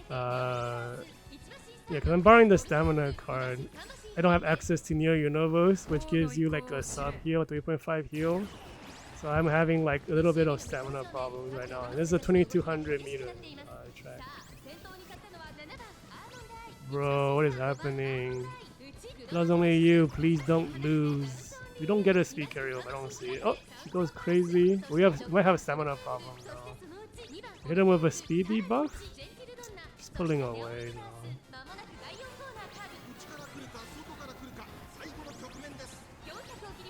Yeah, because I'm borrowing the stamina card. I don't have access to Neo Universe, which gives you like a sub heal, 3.5 heal. So I'm having like a little bit of stamina problems right now. And this is a 2200 meter track. Bro, what is happening? Loves only you, please don't lose. We don't get a speed carry up, I don't see it. Oh, she goes crazy. We might have a stamina problem though. Hit him with a speed debuff? She's pulling away now.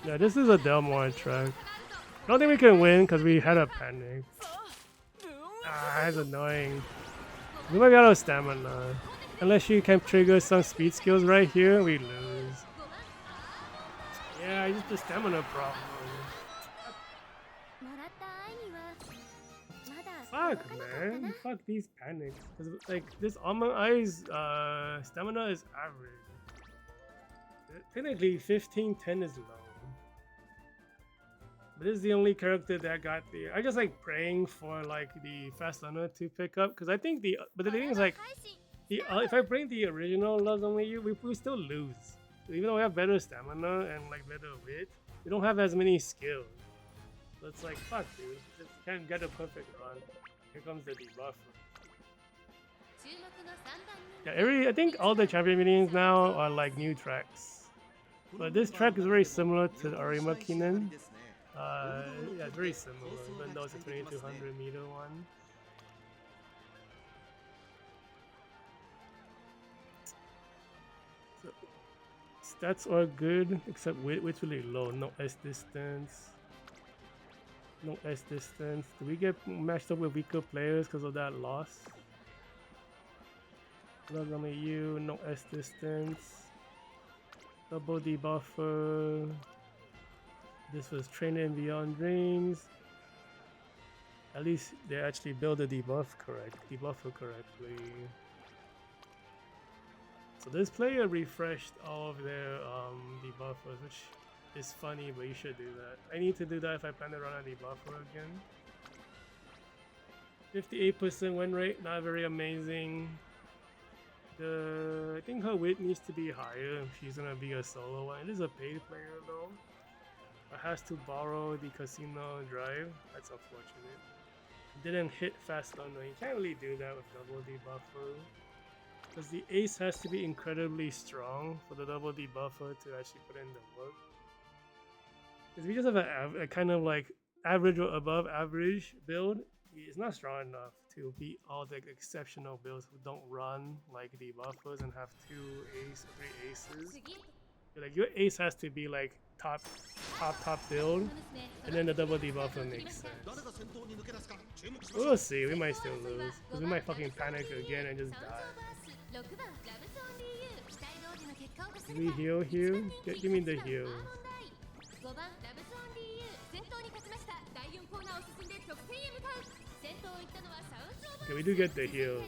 Yeah, this is a Delmore track. I don't think we can win because we had a panic. Ah, that's annoying. We might be out of stamina. Unless you can trigger some speed skills right here, we lose. Yeah, it's the stamina problem. Fuck, man. Fuck these panics. Cause like this Almond Eyes stamina is average. Technically 15-10 is low. But this is the only character that got the. I just like praying for like the fast learner to pick up because I think but the thing is like if I bring the original Loves Only You, we still lose. So even though we have better stamina and like better wit, we don't have as many skills. So it's like fuck, dude, just can't get a perfect run. Here comes the debuffer. Yeah, I think all the champion meetings now are like new tracks. But this track is very similar to the Arimakinen. Yeah, it's very similar, even though it's a 2200 meter one. So, stats are good, except wit's really low. No S distance. No S distance. Do we get matched up with weaker players because of that loss? Loves Only You, no S distance. Double debuffer. This was trained in Beyond Dreams. At least they actually built the debuffer correctly. So this player refreshed all of their debuffers, which is funny, but you should do that. I need to do that if I plan to run a debuffer again. 58% win rate, not very amazing. I think her wit needs to be higher if she's gonna be a solo one. It is a paid player though. Has to borrow the casino drive. That's unfortunate. Didn't hit fast learner. You can't really do that with double debuffer. Because the ace has to be incredibly strong for the double debuffer to actually put in the work. Because we just have a kind of like average or above average build. It's not strong enough to beat all the exceptional builds who don't run like debuffers and have 2 ace, 3 aces. Like your ace has to be like top build, and then the double debuffer makes sense. We'll see, we might still lose, because we might fucking panic again and just die. Do we heal here? Give me the heal. Okay, we do get the heal.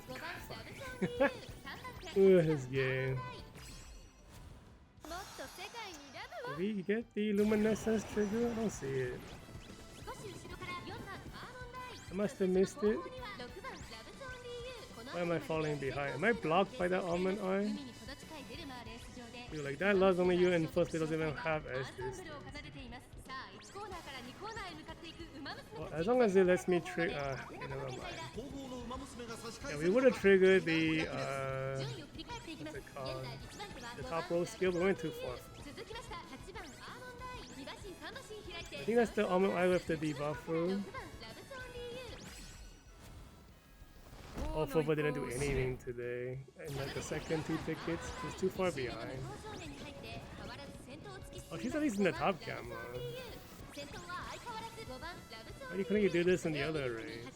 Ooh, this game. Did we get the luminescence trigger? I don't see it. I must have missed it. Why am I falling behind? Am I blocked by that Almond Eye? Dude, like that Loves Only You in first place doesn't even have S distance. Well, as long as it lets me trigger. Okay, never mind. Yeah, we would have triggered the what's it called? The top row skill, but we went too far. I think that's the Almond Eye with the debuffer. Orfevre didn't do anything today. And like the second 2 tickets, she's too far behind. Oh, she's at least in the top camera. Why couldn't you do this in the other race?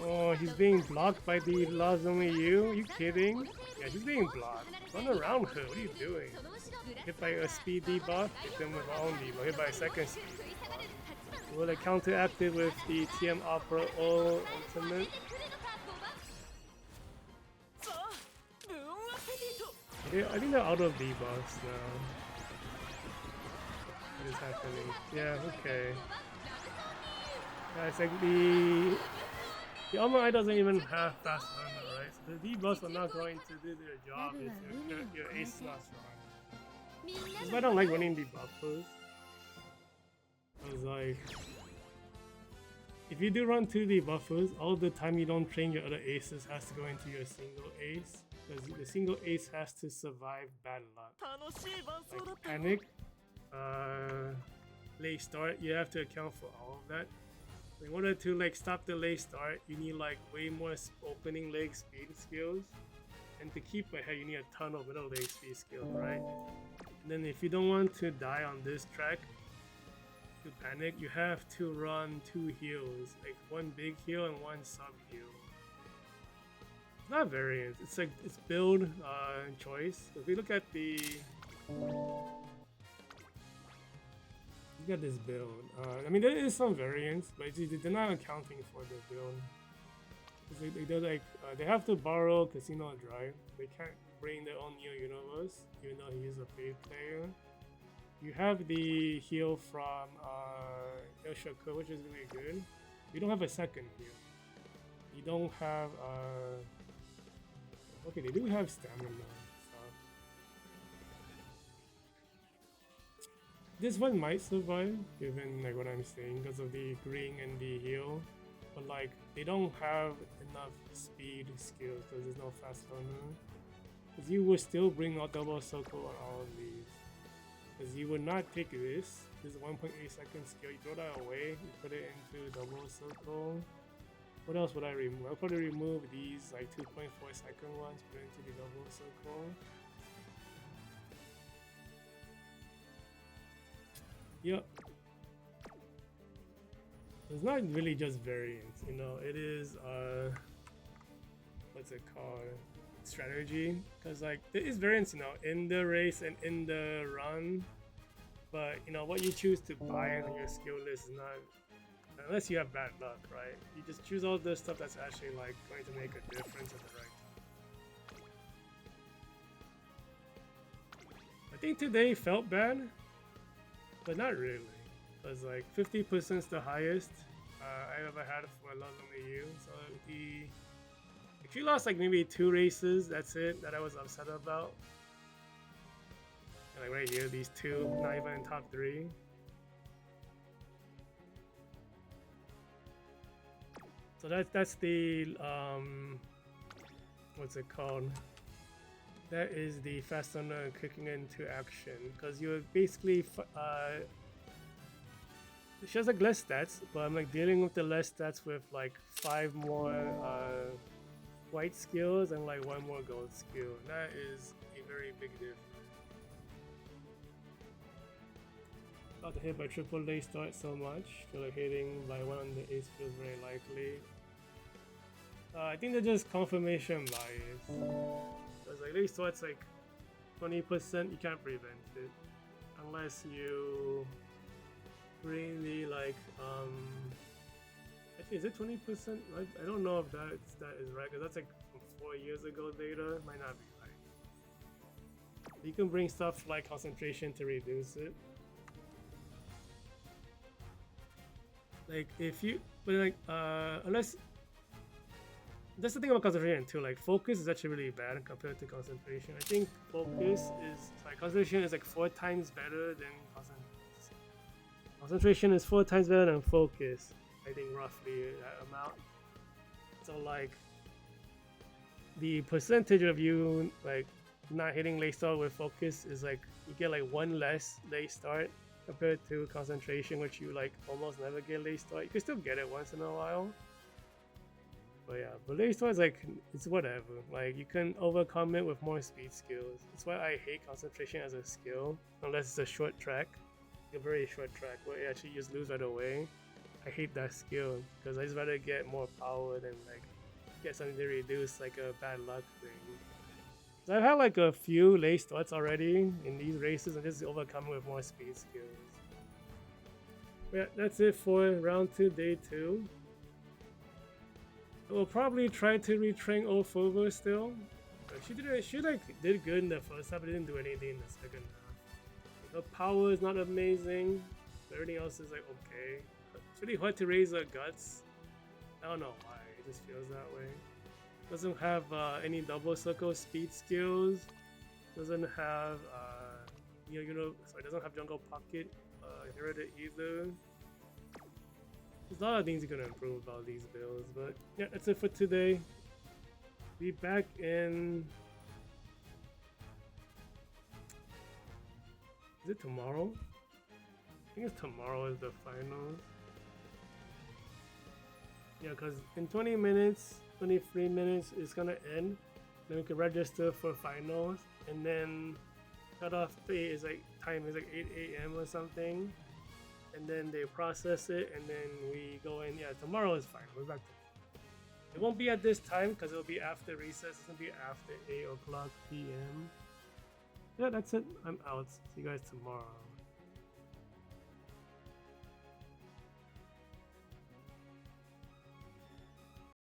Oh, he's being blocked by the Loves Only You? Are you kidding? Yeah, he's being blocked. Run around her, what are you doing? Hit by a speed debuff, hit them with our own debuff, hit by a second speed debuff. Will it counteract it with the TM Opera or Ultimate? Yeah, I think they're out of debuffs now. What is happening? Yeah, okay. Yeah, it's like The Almond Eye doesn't even have fast learner, right? So the debuffs are not going to do their job if your ace is not strong. That's why I don't like running debuffers. I was like, if you do run 2 debuffers, all the time you don't train your other aces has to go into your single ace. Because the single ace has to survive bad luck. Like panic, late start, you have to account for all of that. In order to like stop the late start, you need like way more opening leg speed skills, and to keep ahead, you need a ton of middle leg speed skills, right? And then if you don't want to die on this track, to panic, you have to run 2 heals, like 1 big heal and 1 sub heal. It's not variance, it's like it's build choice. If we look at the this build. I mean, there is some variance, but they're not accounting for the build. They have to borrow Casino Drive. They can't bring their own Neo Universe, even though he is a paid player. You have the heal from Yoshoku, which is really good. You don't have a second heal. You don't have okay, they do have stamina. This one might survive, given like what I'm saying, because of the green and the heal, but like they don't have enough speed skills because there's no fast learner. Because you would still bring out double circle on all of these. Because you would not take this. This is 1.8 second skill. You throw that away. You put it into double circle. What else would I remove? I'll probably remove these like 2.4 second ones. Put it into the double circle. Yep. It's not really just variance, you know, it is what's it called? Strategy. Because like there is variance, you know, in the race and in the run. But you know, what you choose to buy on your skill list is not, unless you have bad luck, right? You just choose all the stuff that's actually like going to make a difference at the right time. I think today felt bad. But not really, because like 50% is the highest I ever had for Love Only You. So if you lost like maybe 2 races, that's it, that I was upset about. And like right here, these 2, not even in top 3. So that's the what's it called? That is the fast learner kicking into action, because you're basically she has like less stats, but I'm like dealing with the less stats with like 5 more white skills and like 1 more gold skill. That is a very big difference. About to hit by triple late start so much. Feel like hitting by 1 on the ace feels very likely. I think they're just confirmation bias. Because like late start's like 20%, you can't prevent it. Unless you really like actually, is it 20%? I don't know if that is right, because that's like from 4 years ago data. Might not be right. You can bring stuff like concentration to reduce it. Like if you, but like unless, that's the thing about concentration too. Like focus is actually really bad compared to concentration. I think focus is like, concentration is like 4 times better than concentration. Concentration is 4 times better than focus. I think roughly that amount. So like the percentage of you like not hitting late start with focus is like you get like 1 less late start compared to concentration, which you like almost never get late start. You can still get it once in a while. But yeah, but late start is like, it's whatever. Like you can overcome it with more speed skills. That's why I hate concentration as a skill, unless it's a short track, a very short track where you actually just lose right away. I hate that skill because I just rather get more power than like get something to reduce like a bad luck thing. So I've had like a few late starts already in these races and just overcome with more speed skills. But yeah, that's it for round 2, day 2. We'll probably try to retrain Orfevre still. She did good in the first half, but didn't do anything in the second half. Her power is not amazing. Everything else is like okay. It's really hard to raise her guts. I don't know why. It just feels that way. Doesn't have any double circle speed skills. Doesn't have sorry, doesn't have jungle pocket inherited either. There's a lot of things you can improve about these builds, but yeah, that's it for today. Be back in. Is it tomorrow? I think it's tomorrow is the finals. Yeah, because in 20 minutes, 23 minutes, it's gonna end. Then we can register for finals, and then cutoff date is like 8 a.m. or something, and then they process it, and then we go in. Yeah, tomorrow is fine. We're back. It won't be at this time because it'll be after recess. It's gonna be after 8 o'clock p.m. Yeah, that's it. I'm out. See you guys tomorrow.